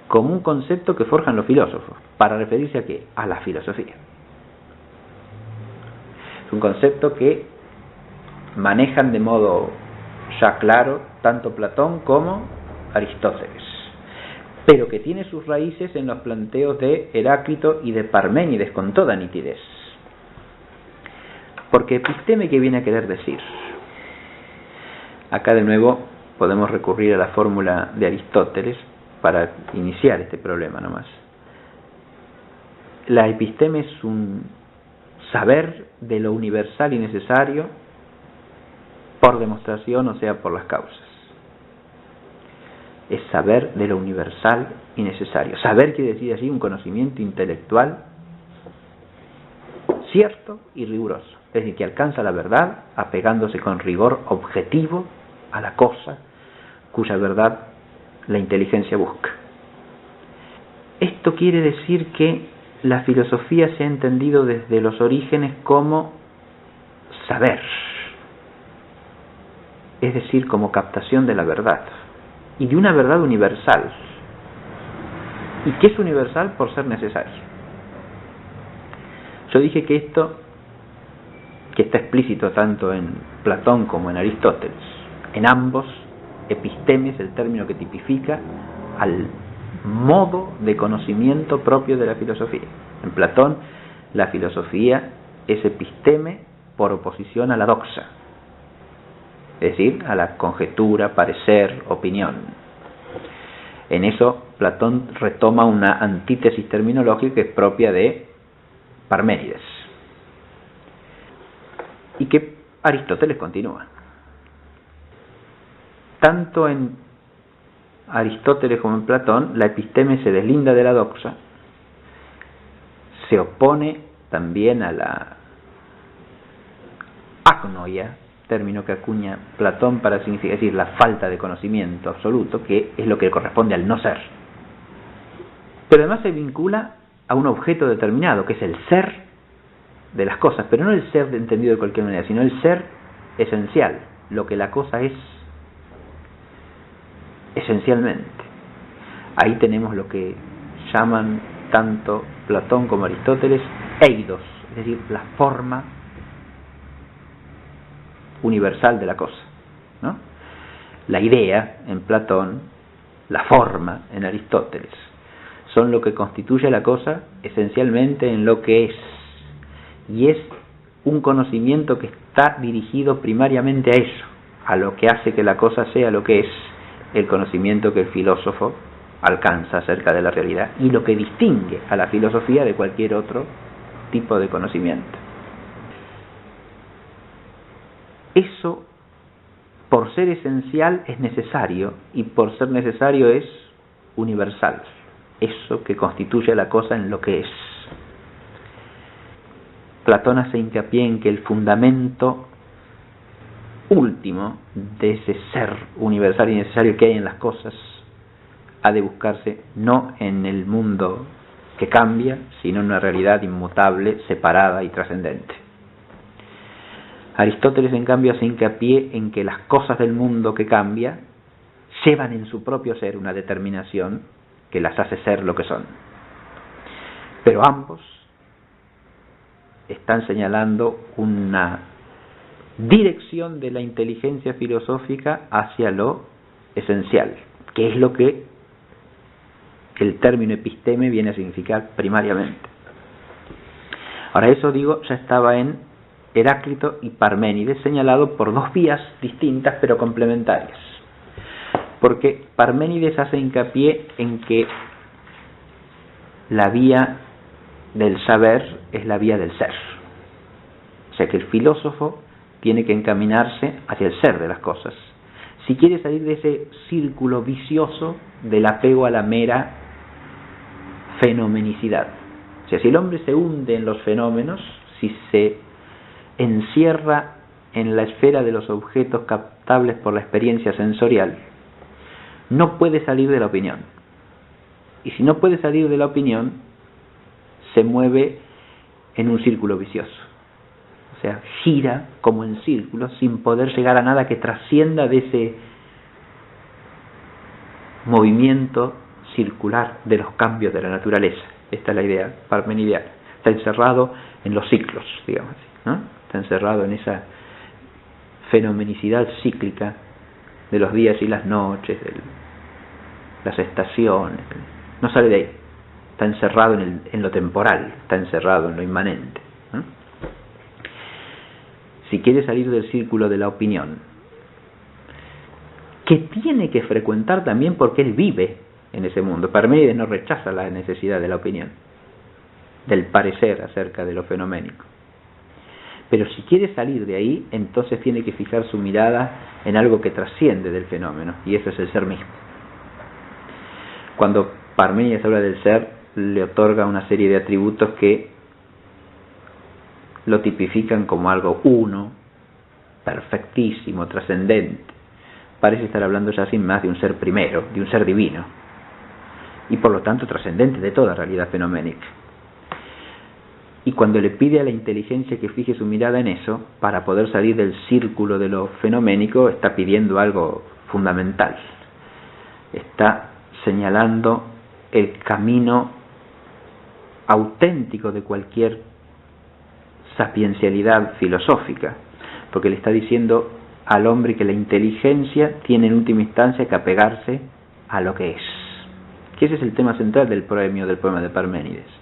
Speaker 1: como un concepto que forjan los filósofos, para referirse a ¿qué? A la filosofía. Es un concepto que manejan de modo ya claro tanto Platón como Aristóteles, pero que tiene sus raíces en los planteos de Heráclito y de Parménides con toda nitidez. Porque episteme, ¿qué viene a querer decir? Acá de nuevo podemos recurrir a la fórmula de Aristóteles para iniciar este problema nomás. La episteme es un saber de lo universal y necesario por demostración, o sea, por las causas. Es saber de lo universal y necesario. Saber quiere decir así un conocimiento intelectual cierto y riguroso. es decir, que alcanza la verdad apegándose con rigor objetivo a la cosa cuya verdad la inteligencia busca. Esto quiere decir que la filosofía se ha entendido desde los orígenes como saber, es decir, como captación de la verdad, y de una verdad universal, y que es universal por ser necesario. Yo dije que esto, que está explícito tanto en Platón como en Aristóteles, en ambos, episteme es el término que tipifica al modo de conocimiento propio de la filosofía. En Platón, la filosofía es episteme por oposición a la doxa, es decir, a la conjetura, parecer, opinión. En eso, Platón retoma una antítesis terminológica que es propia de Parménides, y que Aristóteles continúa. Tanto en Aristóteles como en Platón, la episteme se deslinda de la doxa, se opone también a la agnoia, término que acuña Platón para significar, es decir, la falta de conocimiento absoluto, que es lo que corresponde al no ser. Pero además se vincula a un objeto determinado, que es el ser de las cosas, pero no el ser entendido de cualquier manera, sino el ser esencial, lo que la cosa es esencialmente. Ahí tenemos lo que llaman tanto Platón como Aristóteles eidos, es decir, la forma universal de la cosa, ¿no? La idea en Platón, la forma en Aristóteles, son lo que constituye la cosa esencialmente en lo que es, y es un conocimiento que está dirigido primariamente a eso, a lo que hace que la cosa sea lo que es, el conocimiento que el filósofo alcanza acerca de la realidad y lo que distingue a la filosofía de cualquier otro tipo de conocimiento. Eso, por ser esencial, es necesario, y por ser necesario es universal. Eso que constituye a la cosa en lo que es. Platón hace hincapié en que el fundamento último de ese ser universal y necesario que hay en las cosas ha de buscarse no en el mundo que cambia, sino en una realidad inmutable, separada y trascendente. Aristóteles, en cambio, hace hincapié en que las cosas del mundo que cambia llevan en su propio ser una determinación que las hace ser lo que son. Pero ambos están señalando una dirección de la inteligencia filosófica hacia lo esencial, que es lo que el término episteme viene a significar primariamente. Ahora, eso, digo, ya estaba en Heráclito y Parménides, señalado por dos vías distintas pero complementarias, porque Parménides hace hincapié en que la vía del saber es la vía del ser, o sea que el filósofo tiene que encaminarse hacia el ser de las cosas si quiere salir de ese círculo vicioso del apego a la mera fenomenicidad. O sea, si el hombre se hunde en los fenómenos, si se encierra en la esfera de los objetos captables por la experiencia sensorial, no puede salir de la opinión. Y si no puede salir de la opinión, se mueve en un círculo vicioso. O sea, gira como en círculos sin poder llegar a nada que trascienda de ese movimiento circular de los cambios de la naturaleza. Esta es la idea parmenidiana. Está encerrado en los ciclos, digamos así, ¿no? Está encerrado en esa fenomenicidad cíclica de los días y las noches, de las estaciones. No sale de ahí. Está encerrado en lo temporal, está encerrado en lo inmanente, ¿no? Si quiere salir del círculo de la opinión, que tiene que frecuentar también porque él vive en ese mundo. Parménides no rechaza la necesidad de la opinión, del parecer acerca de lo fenoménico. Pero si quiere salir de ahí, entonces tiene que fijar su mirada en algo que trasciende del fenómeno, y eso es el ser mismo. Cuando Parménides habla del ser, le otorga una serie de atributos que lo tipifican como algo uno, perfectísimo, trascendente. Parece estar hablando ya sin más de un ser primero, de un ser divino, y por lo tanto trascendente de toda realidad fenoménica. Y cuando le pide a la inteligencia que fije su mirada en eso, para poder salir del círculo de lo fenoménico, está pidiendo algo fundamental. Está señalando el camino auténtico de cualquier sapiencialidad filosófica, porque le está diciendo al hombre que la inteligencia tiene en última instancia que apegarse a lo que es. Que ese es el tema central del poema de Parménides.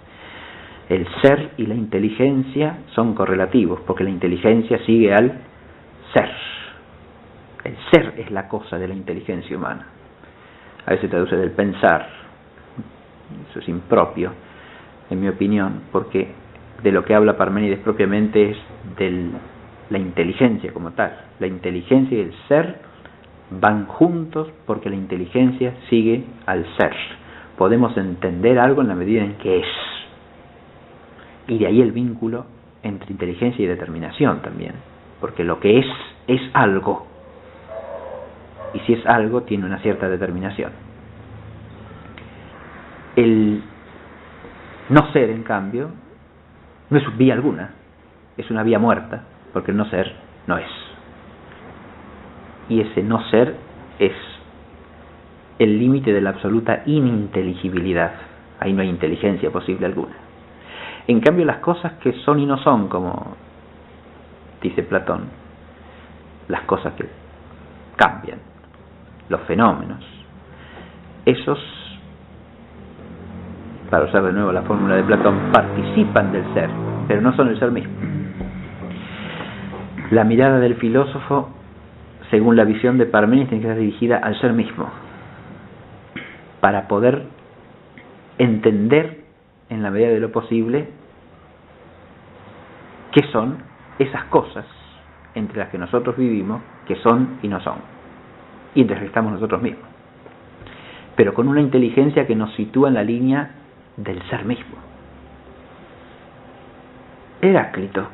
Speaker 1: El ser y la inteligencia son correlativos, porque la inteligencia sigue al ser. El ser es la cosa de la inteligencia humana. A veces se traduce del pensar. Eso es impropio, en mi opinión, porque de lo que habla Parménides propiamente es de la inteligencia como tal. La inteligencia y el ser van juntos porque la inteligencia sigue al ser. Podemos entender algo en la medida en que es. Y de ahí el vínculo entre inteligencia y determinación también, porque lo que es algo, y si es algo tiene una cierta determinación. El no ser, en cambio, no es vía alguna, es una vía muerta, porque el no ser no es, y ese no ser es el límite de la absoluta ininteligibilidad. Ahí no hay inteligencia posible alguna. En cambio, las cosas que son y no son, como dice Platón, las cosas que cambian, los fenómenos, esos, para usar de nuevo la fórmula de Platón, participan del ser, pero no son el ser mismo. La mirada del filósofo, según la visión de Parménides, tiene que estar dirigida al ser mismo, para poder entender en la medida de lo posible qué son esas cosas entre las que nosotros vivimos, que son y no son, y entre las que estamos nosotros mismos, pero con una inteligencia que nos sitúa en la línea del ser mismo. Heráclito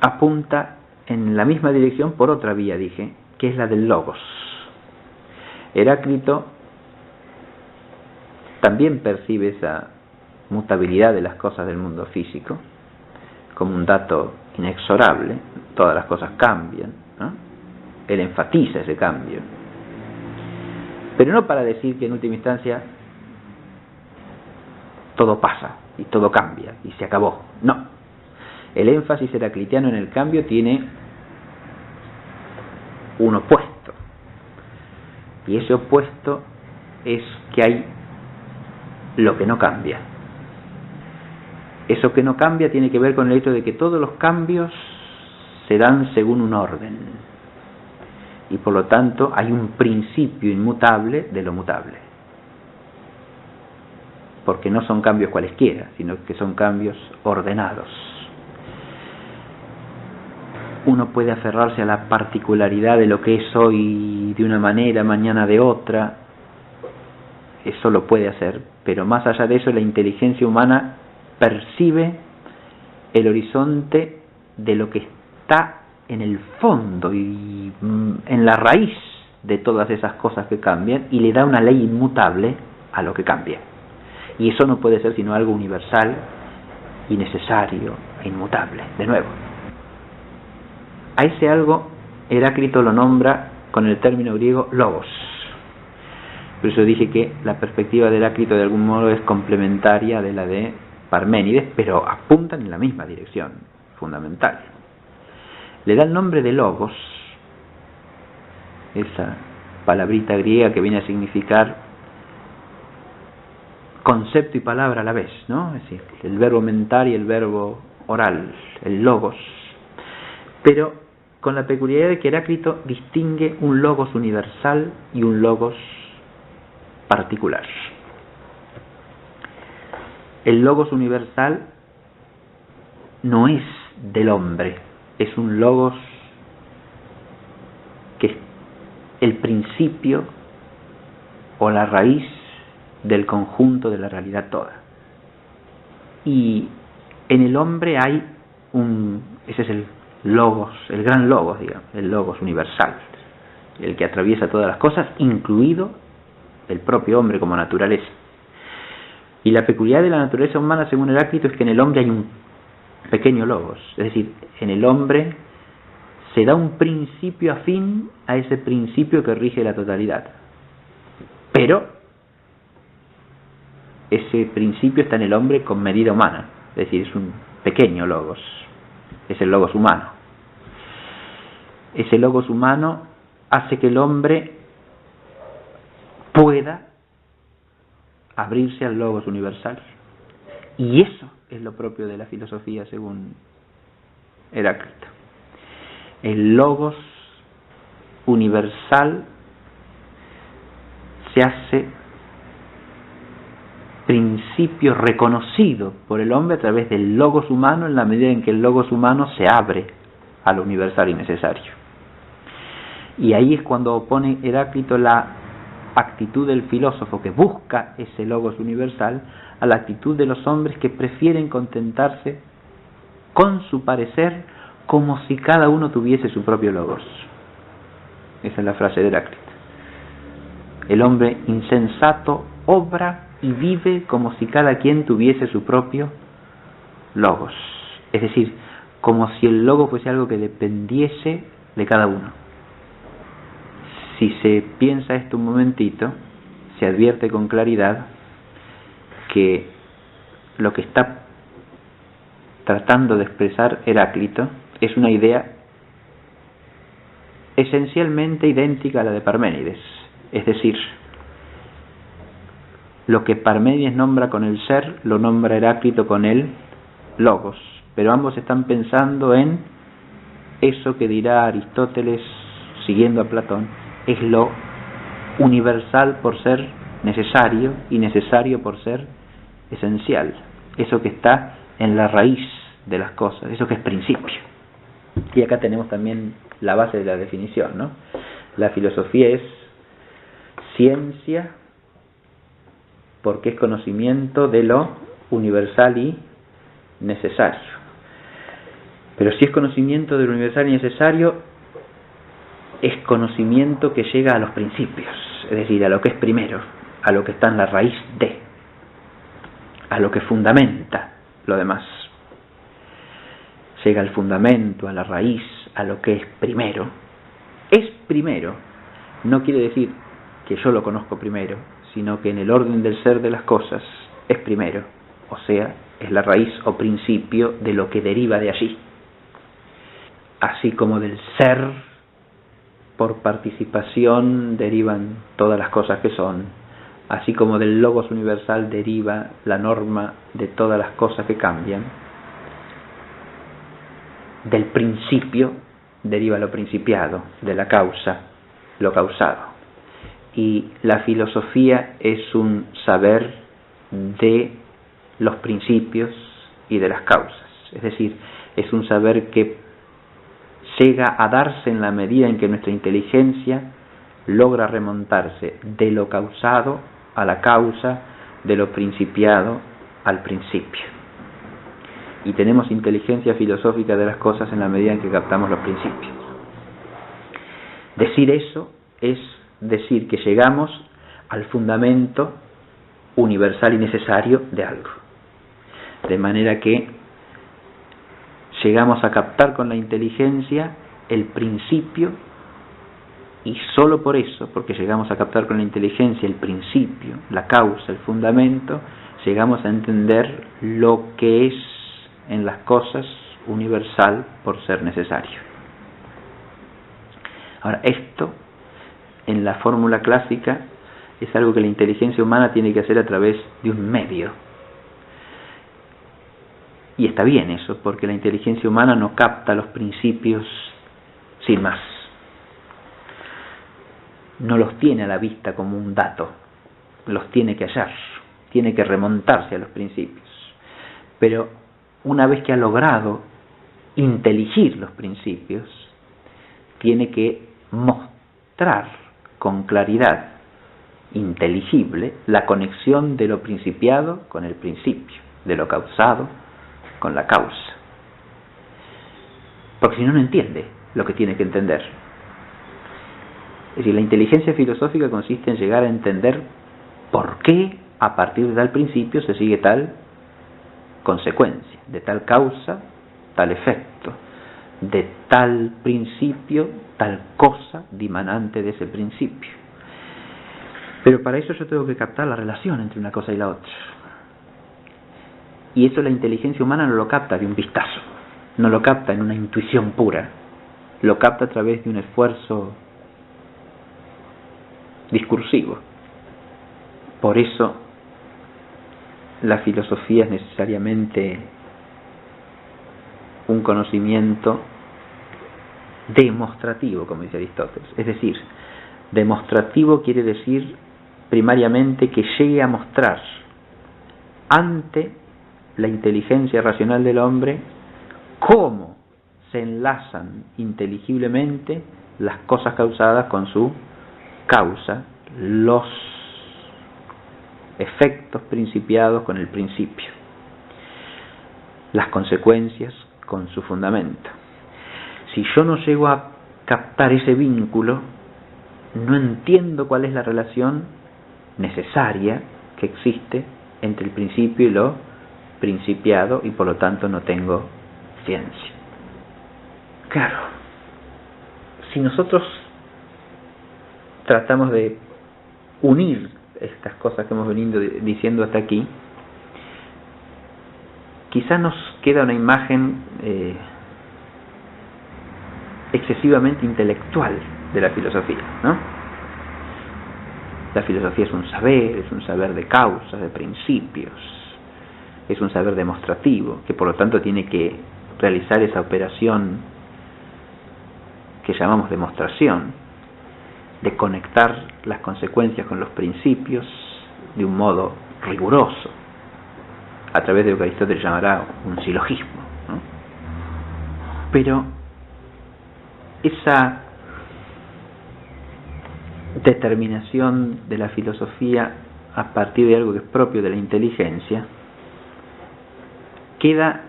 Speaker 1: apunta en la misma dirección por otra vía, dije, que es la del logos. Heráclito también percibe esa mutabilidad de las cosas del mundo físico como un dato inexorable. Todas las cosas cambian, ¿no? Él enfatiza ese cambio, pero no para decir que en última instancia todo pasa y todo cambia y se acabó. No, el énfasis heraclitiano en el cambio tiene un opuesto, y ese opuesto es que hay lo que no cambia. Eso que no cambia tiene que ver con el hecho de que todos los cambios se dan según un orden, y por lo tanto hay un principio inmutable de lo mutable, porque no son cambios cualesquiera, sino que son cambios ordenados. Uno puede aferrarse a la particularidad de lo que es hoy de una manera, mañana de otra, eso lo puede hacer, pero más allá de eso la inteligencia humana percibe el horizonte de lo que está en el fondo y en la raíz de todas esas cosas que cambian, y le da una ley inmutable a lo que cambia, y eso no puede ser sino algo universal y necesario e inmutable. De nuevo, a ese algo Heráclito lo nombra con el término griego logos. Por eso dije que la perspectiva de Heráclito de algún modo es complementaria de la de Parménides, pero apuntan en la misma dirección fundamental. Le da el nombre de logos, esa palabrita griega que viene a significar concepto y palabra a la vez, ¿no? Es decir, el verbo mentar y el verbo oral, el logos, pero con la peculiaridad de que Heráclito distingue un logos universal y un logos particular. El logos universal no es del hombre, es un logos que es el principio o la raíz del conjunto de la realidad toda. Y en el hombre hay ese es el logos, el gran logos, digamos, el logos universal, el que atraviesa todas las cosas, incluido el propio hombre como naturaleza. Y la peculiaridad de la naturaleza humana, según Heráclito, es que en el hombre hay un pequeño logos, es decir, en el hombre se da un principio afín a ese principio que rige la totalidad, pero ese principio está en el hombre con medida humana, es decir, es un pequeño logos, es el logos humano. Ese logos humano hace que el hombre pueda abrirse al logos universal, y eso es lo propio de la filosofía según Heráclito. El logos universal se hace principio reconocido por el hombre a través del logos humano, en la medida en que el logos humano se abre a lo universal y necesario. Y ahí es cuando opone Heráclito la actitud del filósofo que busca ese logos universal a la actitud de los hombres que prefieren contentarse con su parecer como si cada uno tuviese su propio logos. Esa es la frase de Heráclito. El hombre insensato obra y vive como si cada quien tuviese su propio logos. Es decir, como si el logos fuese algo que dependiese de cada uno. Si se piensa esto un momentito, se advierte con claridad que lo que está tratando de expresar Heráclito es una idea esencialmente idéntica a la de Parménides. Es decir, lo que Parménides nombra con el ser, lo nombra Heráclito con el logos. Pero ambos están pensando en eso que dirá Aristóteles, siguiendo a Platón, es lo universal por ser necesario y necesario por ser esencial. Eso que está en la raíz de las cosas, eso que es principio. Y acá tenemos también la base de la definición, ¿no? La filosofía es ciencia porque es conocimiento de lo universal y necesario. Pero si es conocimiento de lo universal y necesario, es conocimiento que llega a los principios, es decir, a lo que es primero, a lo que está en la raíz de, a lo que fundamenta lo demás. Llega al fundamento, a la raíz, a lo que es primero. Es primero, no quiere decir que yo lo conozco primero, sino que en el orden del ser de las cosas es primero, o sea, es la raíz o principio de lo que deriva de allí. Así como del ser, por participación derivan todas las cosas que son, así como del logos universal deriva la norma de todas las cosas que cambian, del principio deriva lo principiado, de la causa, lo causado. Y la filosofía es un saber de los principios y de las causas. Es decir, es un saber que llega a darse en la medida en que nuestra inteligencia logra remontarse de lo causado a la causa, de lo principiado al principio. Y tenemos inteligencia filosófica de las cosas en la medida en que captamos los principios. Decir eso es decir que llegamos al fundamento universal y necesario de algo. De manera que llegamos a captar con la inteligencia el principio, y solo por eso, porque llegamos a captar con la inteligencia el principio, la causa, el fundamento, llegamos a entender lo que es en las cosas universal por ser necesario. Ahora, esto en la fórmula clásica es algo que la inteligencia humana tiene que hacer a través de un medio. Y está bien eso, porque la inteligencia humana no capta los principios sin más. No los tiene a la vista como un dato, los tiene que hallar, tiene que remontarse a los principios. Pero una vez que ha logrado inteligir los principios, tiene que mostrar con claridad inteligible la conexión de lo principiado con el principio, de lo causado con la causa. porque si no, no entiende lo que tiene que entender. Es decir, la inteligencia filosófica consiste en llegar a entender por qué a partir de tal principio se sigue tal consecuencia, de tal causa, tal efecto, de tal principio, tal cosa dimanante de ese principio. Pero para eso yo tengo que captar la relación entre una cosa y la otra. Y eso la inteligencia humana no lo capta de un vistazo, no lo capta en una intuición pura, lo capta a través de un esfuerzo discursivo. Por eso la filosofía es necesariamente un conocimiento demostrativo, como dice Aristóteles. Es decir, demostrativo quiere decir primariamente que llegue a mostrar ante la inteligencia racional del hombre cómo se enlazan inteligiblemente las cosas causadas con su causa, los efectos principiados con el principio, las consecuencias con su fundamento. Si yo no llego a captar ese vínculo, no entiendo cuál es la relación necesaria que existe entre el principio y lo principiado, y por lo tanto no tengo ciencia. Claro, si nosotros tratamos de unir estas cosas que hemos venido diciendo hasta aquí, quizás nos queda una imagen excesivamente intelectual de la filosofía, ¿no? La filosofía es un saber de causas, de principios, es un saber demostrativo, que por lo tanto tiene que realizar esa operación que llamamos demostración, de conectar las consecuencias con los principios de un modo riguroso, a través de lo que Aristóteles llamará un silogismo, ¿no? Pero esa determinación de la filosofía a partir de algo que es propio de la inteligencia queda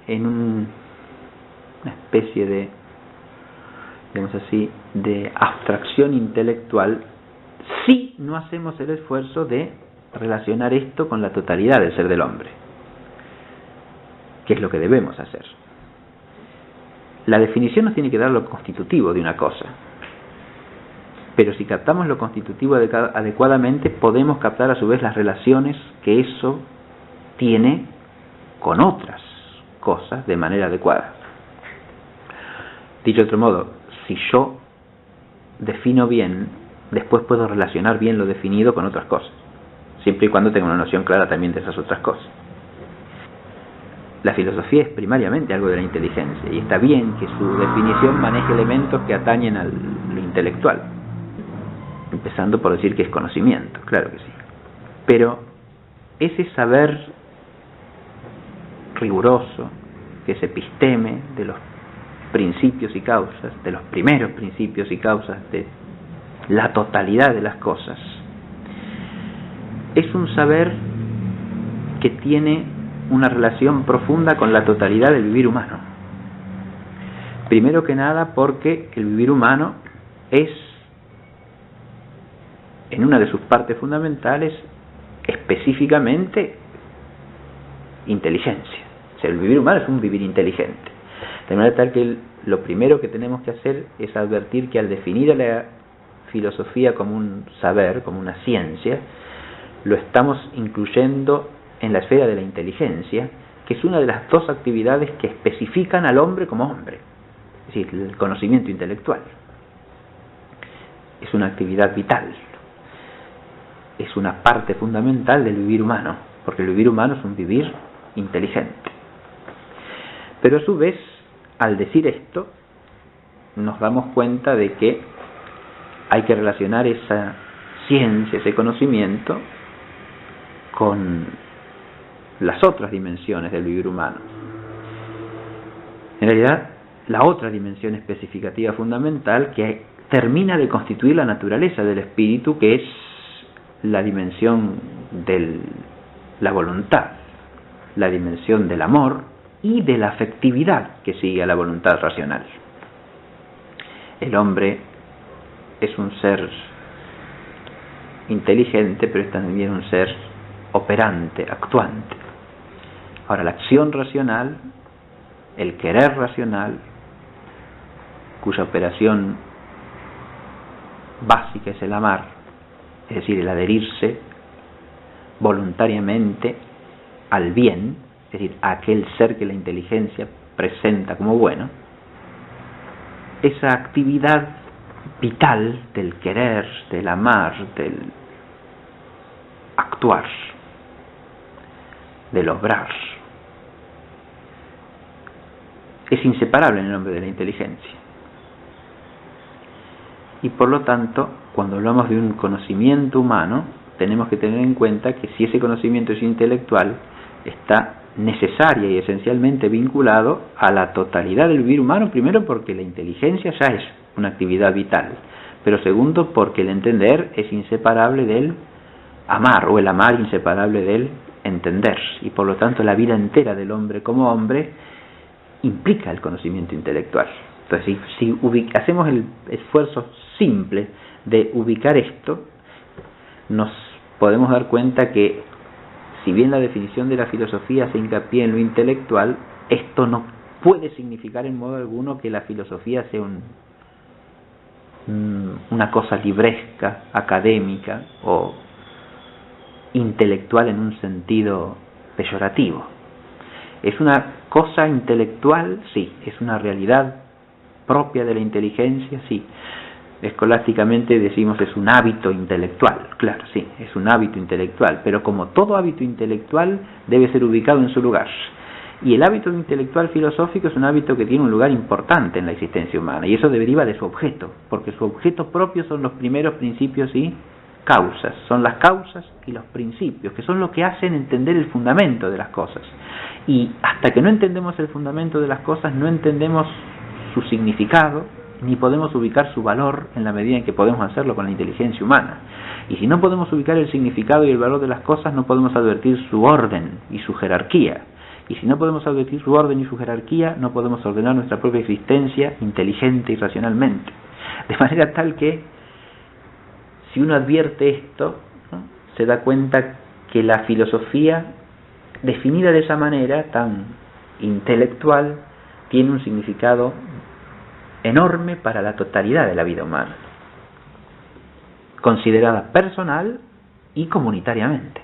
Speaker 1: en una especie de, digamos así, de abstracción intelectual si no hacemos el esfuerzo de relacionar esto con la totalidad del ser del hombre, que es lo que debemos hacer. La definición nos tiene que dar lo constitutivo de una cosa, pero si captamos lo constitutivo adecuadamente, podemos captar a su vez las relaciones que eso tiene con otras cosas de manera adecuada. Dicho de otro modo, si yo defino bien, después puedo relacionar bien lo definido con otras cosas, siempre y cuando tenga una noción clara también de esas otras cosas. La filosofía es primariamente algo de la inteligencia, y está bien que su definición maneje elementos que atañen a lo intelectual, empezando por decir que es conocimiento, claro que sí. Pero ese saber riguroso, que es episteme de los principios y causas, de los primeros principios y causas de la totalidad de las cosas, es un saber que tiene una relación profunda con la totalidad del vivir humano. Primero que nada porque el vivir humano es, en una de sus partes fundamentales, específicamente inteligencia. O sea, el vivir humano es un vivir inteligente. De manera tal que lo primero que tenemos que hacer es advertir que al definir a la filosofía como un saber, como una ciencia, lo estamos incluyendo en la esfera de la inteligencia, que es una de las dos actividades que especifican al hombre como hombre. Es decir, el conocimiento intelectual es una actividad vital, es una parte fundamental del vivir humano, porque el vivir humano es un vivir inteligente. Pero a su vez, al decir esto, nos damos cuenta de que hay que relacionar esa ciencia, ese conocimiento, con las otras dimensiones del vivir humano. En realidad, la otra dimensión especificativa fundamental que termina de constituir la naturaleza del espíritu, que es la dimensión de la voluntad, la dimensión del amor y de la afectividad que sigue a la voluntad racional. El hombre es un ser inteligente, pero es también un ser operante, actuante. Ahora, la acción racional, el querer racional, cuya operación básica es el amar, es decir, el adherirse voluntariamente al bien, es decir, a aquel ser que la inteligencia presenta como bueno, esa actividad vital del querer, del amar, del actuar, del obrar, es inseparable en el hombre de la inteligencia. Y por lo tanto, cuando hablamos de un conocimiento humano, tenemos que tener en cuenta que si ese conocimiento es intelectual, está necesaria y esencialmente vinculado a la totalidad del vivir humano, primero porque la inteligencia ya es una actividad vital, pero segundo porque el entender es inseparable del amar, o el amar inseparable del entender, y por lo tanto la vida entera del hombre como hombre implica el conocimiento intelectual. Entonces, si hacemos el esfuerzo simple de ubicar esto, nos podemos dar cuenta que si bien la definición de la filosofía hace hincapié en lo intelectual, esto no puede significar en modo alguno que la filosofía sea una cosa libresca, académica o intelectual en un sentido peyorativo. Es una cosa intelectual, sí, es una realidad propia de la inteligencia, sí. Escolásticamente decimos es un hábito intelectual, claro, sí, es un hábito intelectual, pero como todo hábito intelectual debe ser ubicado en su lugar. Y el hábito intelectual filosófico es un hábito que tiene un lugar importante en la existencia humana, y eso deriva de su objeto, porque su objeto propio son los primeros principios y causas, son las causas y los principios, que son lo que hacen entender el fundamento de las cosas. Y hasta que no entendemos el fundamento de las cosas, no entendemos su significado, ni podemos ubicar su valor en la medida en que podemos hacerlo con la inteligencia humana. Y si no podemos ubicar el significado y el valor de las cosas, no podemos advertir su orden y su jerarquía. Y si no podemos advertir su orden y su jerarquía, no podemos ordenar nuestra propia existencia inteligente y racionalmente. De manera tal que, si uno advierte esto, ¿no?, se da cuenta que la filosofía, definida de esa manera tan intelectual, tiene un significado enorme para la totalidad de la vida humana, considerada personal y comunitariamente.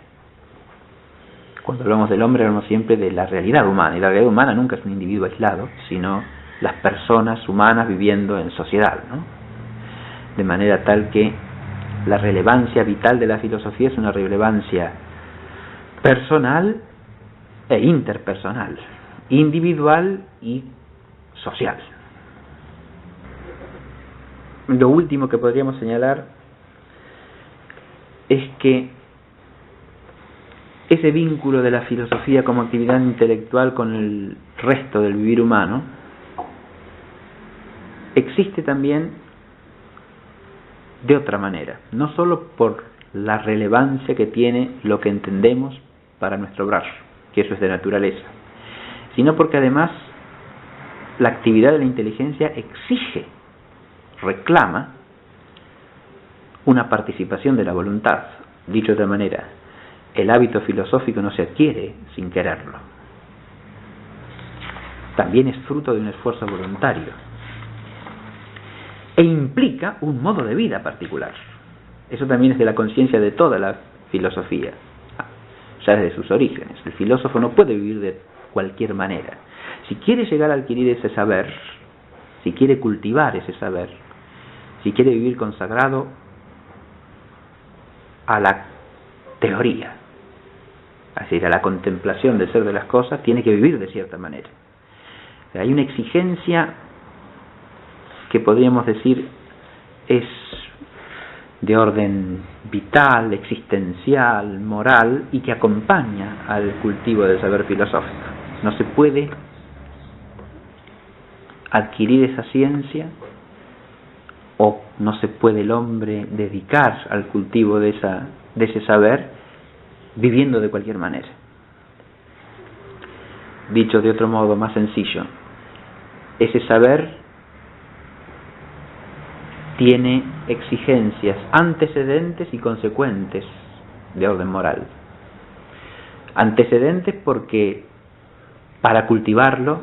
Speaker 1: Cuando hablamos del hombre, hablamos siempre de la realidad humana, y la realidad humana nunca es un individuo aislado, sino las personas humanas viviendo en sociedad, ¿no? De manera tal que la relevancia vital de la filosofía es una relevancia personal e interpersonal, individual y social. Lo último que podríamos señalar es que ese vínculo de la filosofía como actividad intelectual con el resto del vivir humano existe también de otra manera, no solo por la relevancia que tiene lo que entendemos para nuestro obrar, que eso es de naturaleza, sino porque además la actividad de la inteligencia exige, reclama una participación de la voluntad. Dicho de otra manera, el hábito filosófico no se adquiere sin quererlo. También es fruto de un esfuerzo voluntario e implica un modo de vida particular. Eso también es de la conciencia de toda la filosofía, ya desde sus orígenes. El filósofo no puede vivir de cualquier manera. Si quiere llegar a adquirir ese saber, si quiere cultivar ese saber, si quiere vivir consagrado a la teoría, es decir, a la contemplación del ser de las cosas, tiene que vivir de cierta manera. Hay una exigencia que podríamos decir es de orden vital, existencial, moral, y que acompaña al cultivo del saber filosófico. No se puede adquirir esa ciencia, o no se puede el hombre dedicar al cultivo de ese saber viviendo de cualquier manera. dicho de otro modo más sencillo, ese saber tiene exigencias antecedentes y consecuentes de orden moral. Antecedentes porque para cultivarlo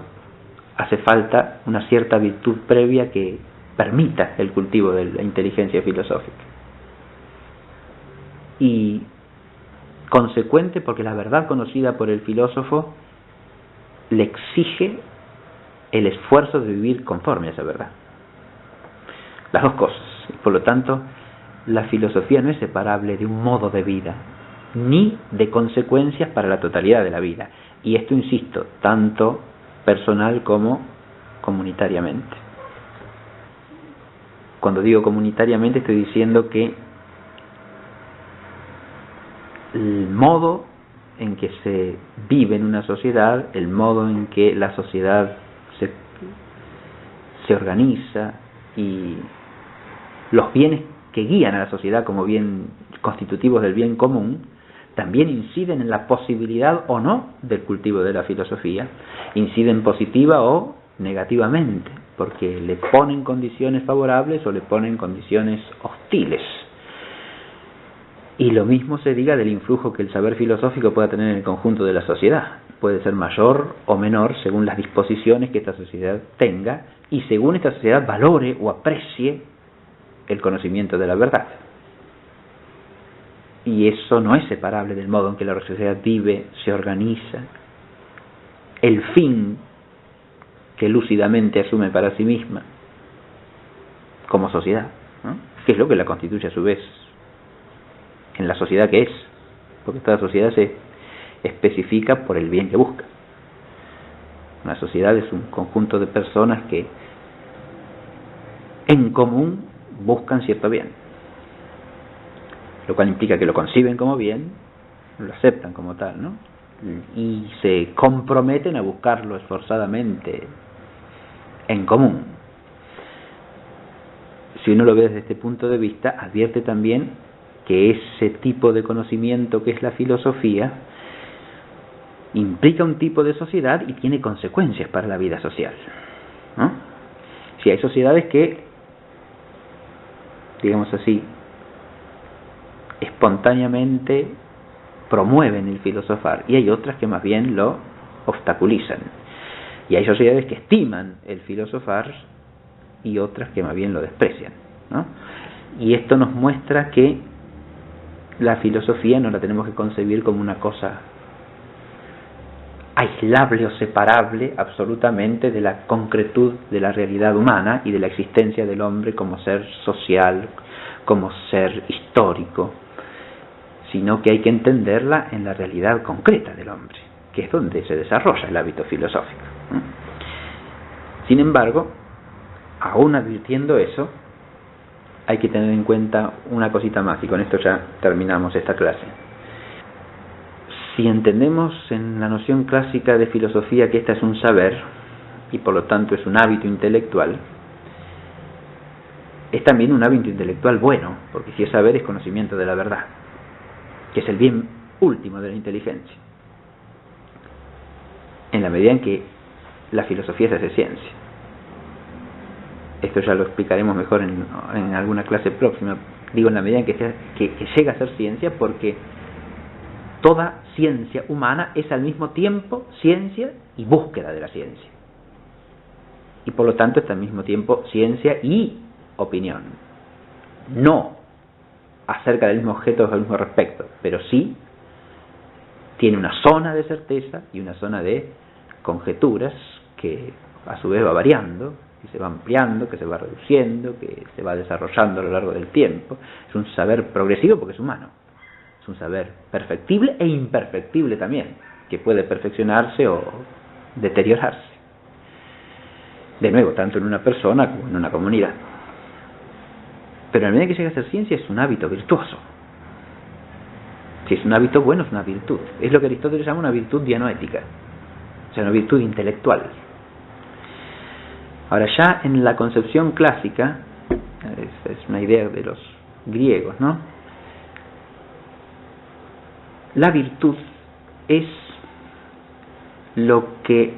Speaker 1: hace falta una cierta virtud previa que permita el cultivo de la inteligencia filosófica. Y consecuente porque la verdad conocida por el filósofo le exige el esfuerzo de vivir conforme a esa verdad. Las dos cosas. Por lo tanto, la filosofía no es separable de un modo de vida, ni de consecuencias para la totalidad de la vida. Y esto, insisto, tanto personal como comunitariamente. Cuando digo comunitariamente estoy diciendo que el modo en que se vive en una sociedad, el modo en que la sociedad se organiza y los bienes que guían a la sociedad como bien constitutivos del bien común, también inciden en la posibilidad o no del cultivo de la filosofía, inciden positiva o negativamente, porque le ponen condiciones favorables o le ponen condiciones hostiles. Y lo mismo se diga del influjo que el saber filosófico pueda tener en el conjunto de la sociedad. Puede ser mayor o menor según las disposiciones que esta sociedad tenga y según esta sociedad valore o aprecie el conocimiento de la verdad. Y eso no es separable del modo en que la sociedad vive, se organiza. El fin que lúcidamente asume para sí misma como sociedad, ¿no? Que es lo que la constituye a su vez en la sociedad que es, porque toda sociedad se especifica por el bien que busca. Una sociedad es un conjunto de personas que en común buscan cierto bien, lo cual implica que lo conciben como bien, lo aceptan como tal, ¿no? Y se comprometen a buscarlo esforzadamente en común. Si uno lo ve desde este punto de vista, advierte también que ese tipo de conocimiento que es la filosofía implica un tipo de sociedad y tiene consecuencias para la vida social, ¿no? Si hay sociedades que, digamos así, espontáneamente promueven el filosofar y hay otras que más bien lo obstaculizan, y hay sociedades que estiman el filosofar y otras que más bien lo desprecian, ¿no? Y esto nos muestra que la filosofía no la tenemos que concebir como una cosa aislable o separable absolutamente de la concretud de la realidad humana y de la existencia del hombre como ser social, como ser histórico, sino que hay que entenderla en la realidad concreta del hombre, que es donde se desarrolla el hábito filosófico. Sin embargo, aún advirtiendo eso, hay que tener en cuenta una cosita más, y con esto ya terminamos esta clase. Si entendemos en la noción clásica de filosofía que esta es un saber, y por lo tanto es un hábito intelectual, es también un hábito intelectual bueno, porque si es saber es conocimiento de la verdad, que es el bien último de la inteligencia, en la medida en que la filosofía se hace ciencia. Esto ya lo explicaremos mejor en alguna clase próxima. Digo, en la medida en que llega a ser ciencia, porque toda ciencia humana es al mismo tiempo ciencia y búsqueda de la ciencia. Y por lo tanto es al mismo tiempo ciencia y opinión. No acerca del mismo objeto o del mismo respecto, pero sí tiene una zona de certeza y una zona de conjeturas que a su vez va variando, que se va ampliando, que se va reduciendo, que se va desarrollando a lo largo del tiempo. Es un saber progresivo porque es humano. Es un saber perfectible e imperfectible también, que puede perfeccionarse o deteriorarse. De nuevo, tanto en una persona como en una comunidad. Pero a medida que llega a ser ciencia es un hábito virtuoso. Si es un hábito bueno, es una virtud. Es lo que Aristóteles llama una virtud dianoética, o sea, una virtud intelectual. Ahora, ya en la concepción clásica, es una idea de los griegos, ¿no? La virtud es lo que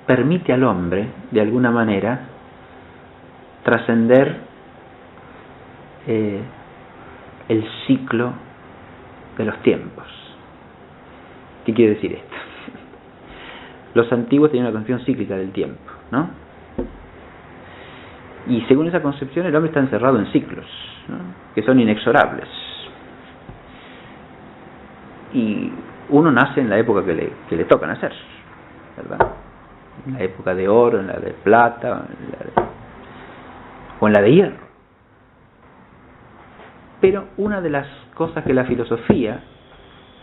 Speaker 1: permite al hombre, de alguna manera, trascender el ciclo de los tiempos. ¿Qué quiere decir esto? Los antiguos tenían una concepción cíclica del tiempo, ¿no? Y según esa concepción, el hombre está encerrado en ciclos, ¿no?, que son inexorables. Y uno nace en la época que le toca nacer, ¿verdad? En la época de oro, en la de plata, o en la de hierro. Pero una de las cosas que la filosofía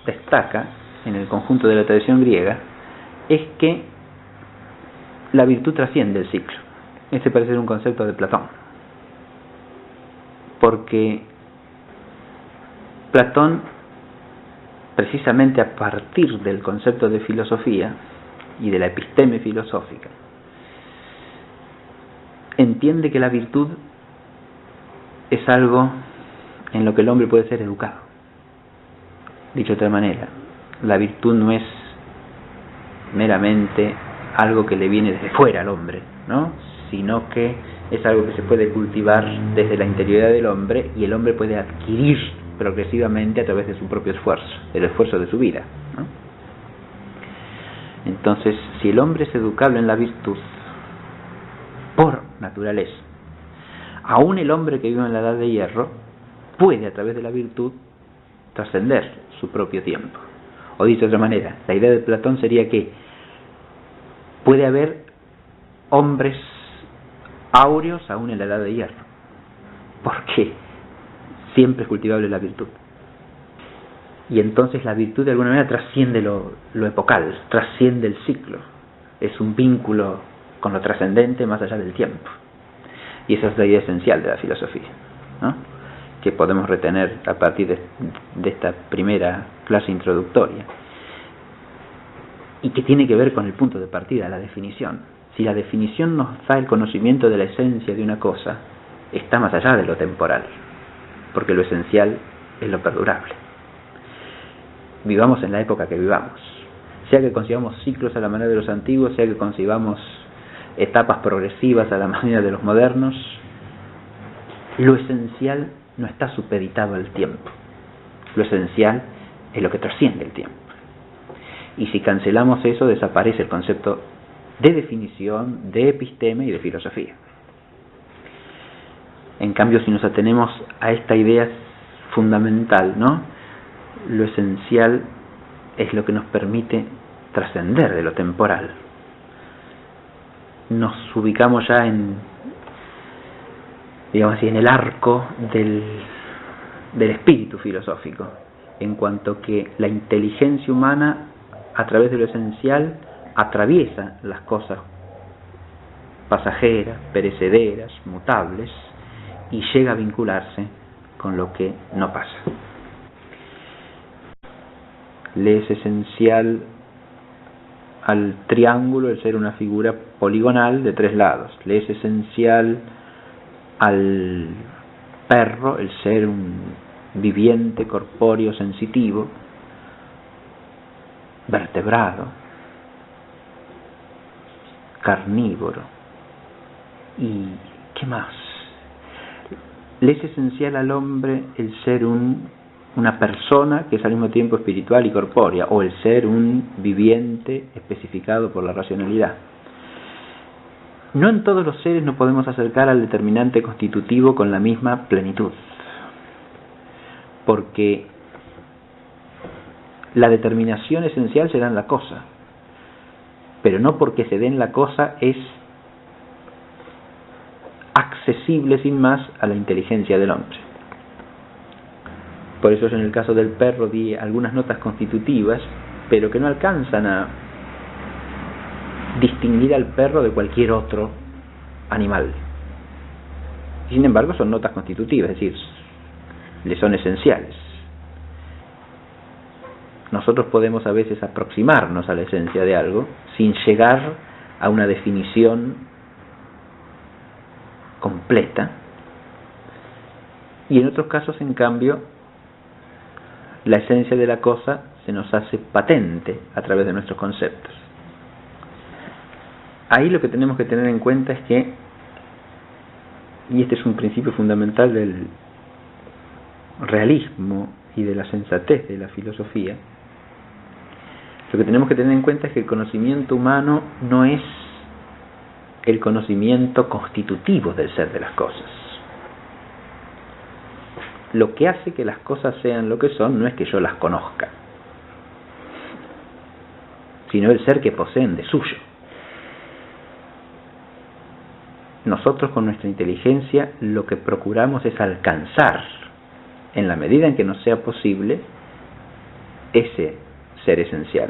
Speaker 1: destaca en el conjunto de la tradición griega es que la virtud trasciende el ciclo. Este parece ser un concepto de Platón, porque Platón, precisamente a partir del concepto de filosofía y de la episteme filosófica, entiende que la virtud es algo en lo que el hombre puede ser educado. Dicho de otra manera, la virtud no es meramente algo que le viene desde fuera al hombre, ¿no?, sino que es algo que se puede cultivar desde la interioridad del hombre, y el hombre puede adquirir progresivamente a través de su propio esfuerzo, el esfuerzo de su vida, ¿no? Entonces, si el hombre es educable en la virtud por naturaleza, aún el hombre que vive en la edad de hierro puede, a través de la virtud, trascender su propio tiempo. O dicho de otra manera, la idea de Platón sería que puede haber hombres áureos aún en la edad de hierro, porque siempre es cultivable la virtud. Y entonces la virtud de alguna manera trasciende lo epocal, trasciende el ciclo, es un vínculo con lo trascendente más allá del tiempo. Y esa es la idea esencial de la filosofía, ¿no?, que podemos retener a partir de esta primera clase introductoria, y que tiene que ver con el punto de partida, la definición. Si la definición nos da el conocimiento de la esencia de una cosa, está más allá de lo temporal, porque lo esencial es lo perdurable. Vivamos en la época que vivamos, sea que concibamos ciclos a la manera de los antiguos, sea que concibamos etapas progresivas a la manera de los modernos, lo esencial no está supeditado al tiempo. Lo esencial es lo que trasciende el tiempo. Y si cancelamos eso, desaparece el concepto de definición, de episteme y de filosofía. En cambio, si nos atenemos a esta idea fundamental, ¿no?, lo esencial es lo que nos permite trascender de lo temporal. Nos ubicamos ya en, digamos así, en el arco del espíritu filosófico, en cuanto que la inteligencia humana, a través de lo esencial, atraviesa las cosas pasajeras, perecederas, mutables, y llega a vincularse con lo que no pasa. Le es esencial al triángulo el ser una figura poligonal de 3 lados. Le es esencial al perro el ser un viviente, corpóreo, sensitivo, vertebrado, carnívoro. ¿Y qué más? Le es esencial al hombre el ser una persona que es al mismo tiempo espiritual y corpórea, o el ser un viviente especificado por la racionalidad. No en todos los seres nos podemos acercar al determinante constitutivo con la misma plenitud, porque la determinación esencial se da en la cosa, pero no porque se dé en la cosa es accesible sin más a la inteligencia del hombre. Por eso yo en el caso del perro di algunas notas constitutivas, pero que no alcanzan a distinguir al perro de cualquier otro animal. Sin embargo, son notas constitutivas, es decir, le son esenciales. Nosotros podemos a veces aproximarnos a la esencia de algo sin llegar a una definición completa, y en otros casos, en cambio, la esencia de la cosa se nos hace patente a través de nuestros conceptos. Ahí lo que tenemos que tener en cuenta es que, y este es un principio fundamental del realismo y de la sensatez de la filosofía, lo que tenemos que tener en cuenta es que el conocimiento humano no es el conocimiento constitutivo del ser de las cosas. Lo que hace que las cosas sean lo que son no es que yo las conozca, sino el ser que poseen de suyo. Nosotros con nuestra inteligencia lo que procuramos es alcanzar, en la medida en que nos sea posible, ese ser esencial,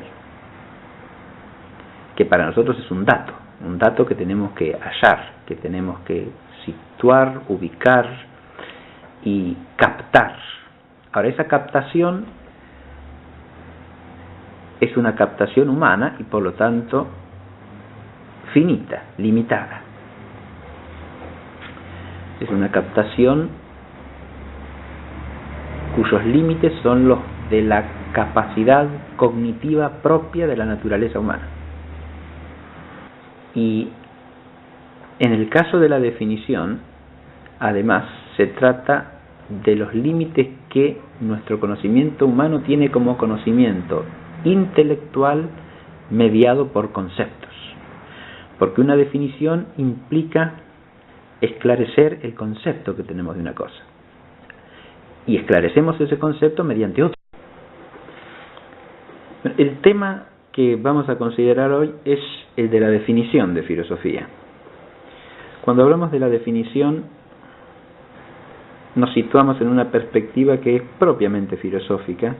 Speaker 1: que para nosotros es un dato que tenemos que hallar, que tenemos que situar, ubicar y captar. Ahora, esa captación es una captación humana y por lo tanto finita, limitada. Es una captación cuyos límites son los de la capacidad cognitiva propia de la naturaleza humana. Y en el caso de la definición, además, se trata de los límites que nuestro conocimiento humano tiene como conocimiento intelectual mediado por conceptos. Porque una definición implica esclarecer el concepto que tenemos de una cosa. Y esclarecemos ese concepto mediante otro. El tema que vamos a considerar hoy es el de la definición de filosofía. Cuando hablamos de la definición, nos situamos en una perspectiva que es propiamente filosófica,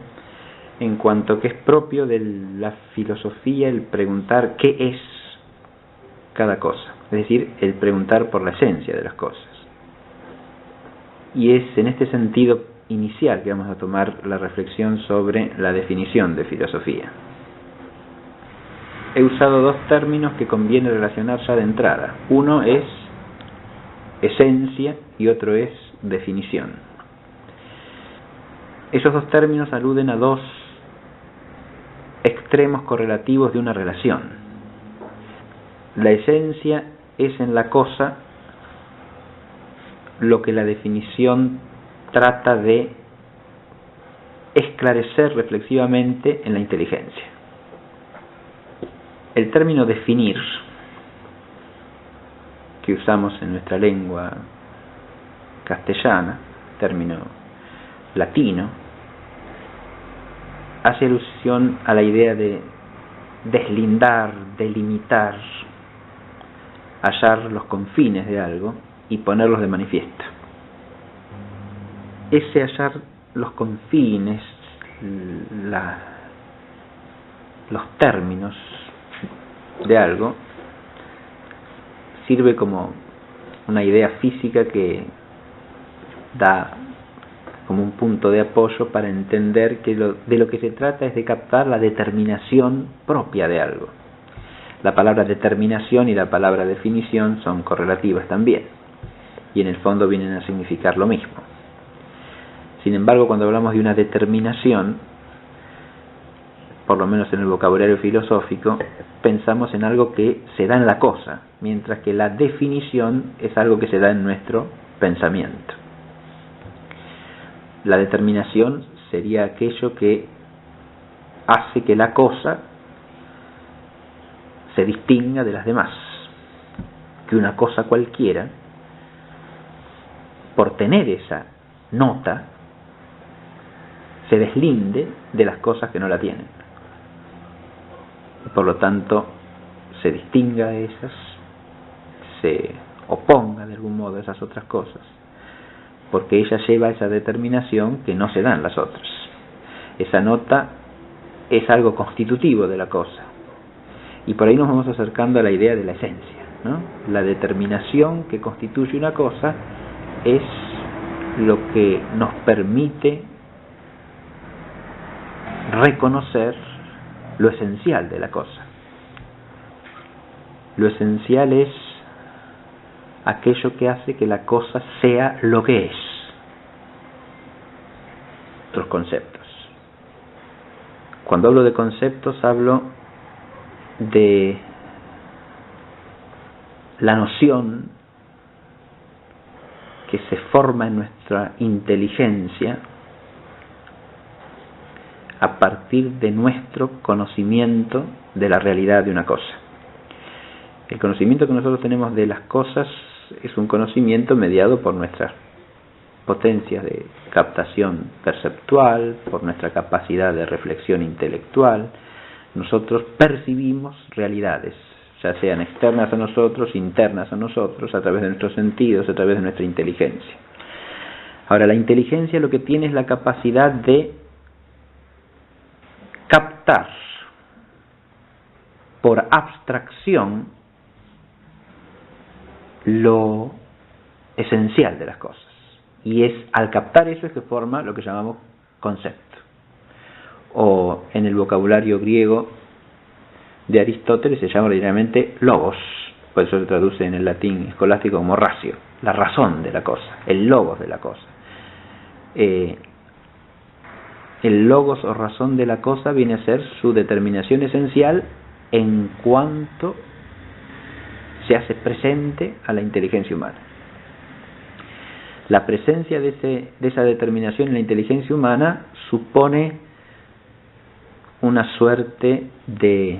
Speaker 1: en cuanto que es propio de la filosofía el preguntar qué es cada cosa, es decir, el preguntar por la esencia de las cosas. Y es en este sentido inicial que vamos a tomar la reflexión sobre la definición de filosofía. He usado dos términos que conviene relacionar ya de entrada. Uno es esencia y otro es definición. Esos dos términos aluden a dos extremos correlativos de una relación. La esencia es en la cosa lo que la definición trata de esclarecer reflexivamente en la inteligencia. El término definir, que usamos en nuestra lengua castellana, término latino, hace alusión a la idea de deslindar, delimitar, hallar los confines de algo y ponerlos de manifiesto. Ese hallar los confines, los términos de algo, sirve como una idea física que da como un punto de apoyo para entender que de lo que se trata es de captar la determinación propia de algo. La palabra determinación y la palabra definición son correlativas también, y en el fondo vienen a significar lo mismo. Sin embargo, cuando hablamos de una determinación, por lo menos en el vocabulario filosófico, pensamos en algo que se da en la cosa, mientras que la definición es algo que se da en nuestro pensamiento. La determinación sería aquello que hace que la cosa se distinga de las demás, que una cosa cualquiera, por tener esa nota, se deslinde de las cosas que no la tienen. Y por lo tanto, se distinga de esas, se oponga de algún modo a esas otras cosas, porque ella lleva esa determinación que no se da en las otras. Esa nota es algo constitutivo de la cosa. Y por ahí nos vamos acercando a la idea de la esencia, ¿no? La determinación que constituye una cosa es lo que nos permite reconocer lo esencial de la cosa. Lo esencial es aquello que hace que la cosa sea lo que es. Otros conceptos. Cuando hablo de conceptos, hablo de la noción que se forma en nuestra inteligencia a partir de nuestro conocimiento de la realidad de una cosa. El conocimiento que nosotros tenemos de las cosas es un conocimiento mediado por nuestras potencias de captación perceptual, por nuestra capacidad de reflexión intelectual. Nosotros percibimos realidades, ya sean externas a nosotros, internas a nosotros, a través de nuestros sentidos, a través de nuestra inteligencia. Ahora, la inteligencia lo que tiene es la capacidad de captar por abstracción lo esencial de las cosas. Y es al captar eso es que forma lo que llamamos concepto. O en el vocabulario griego de Aristóteles se llama originalmente logos, por eso se traduce en el latín escolástico como ratio, la razón de la cosa, el logos de la cosa. El logos o razón de la cosa viene a ser su determinación esencial en cuanto se hace presente a la inteligencia humana. La presencia de esa determinación en la inteligencia humana supone una suerte de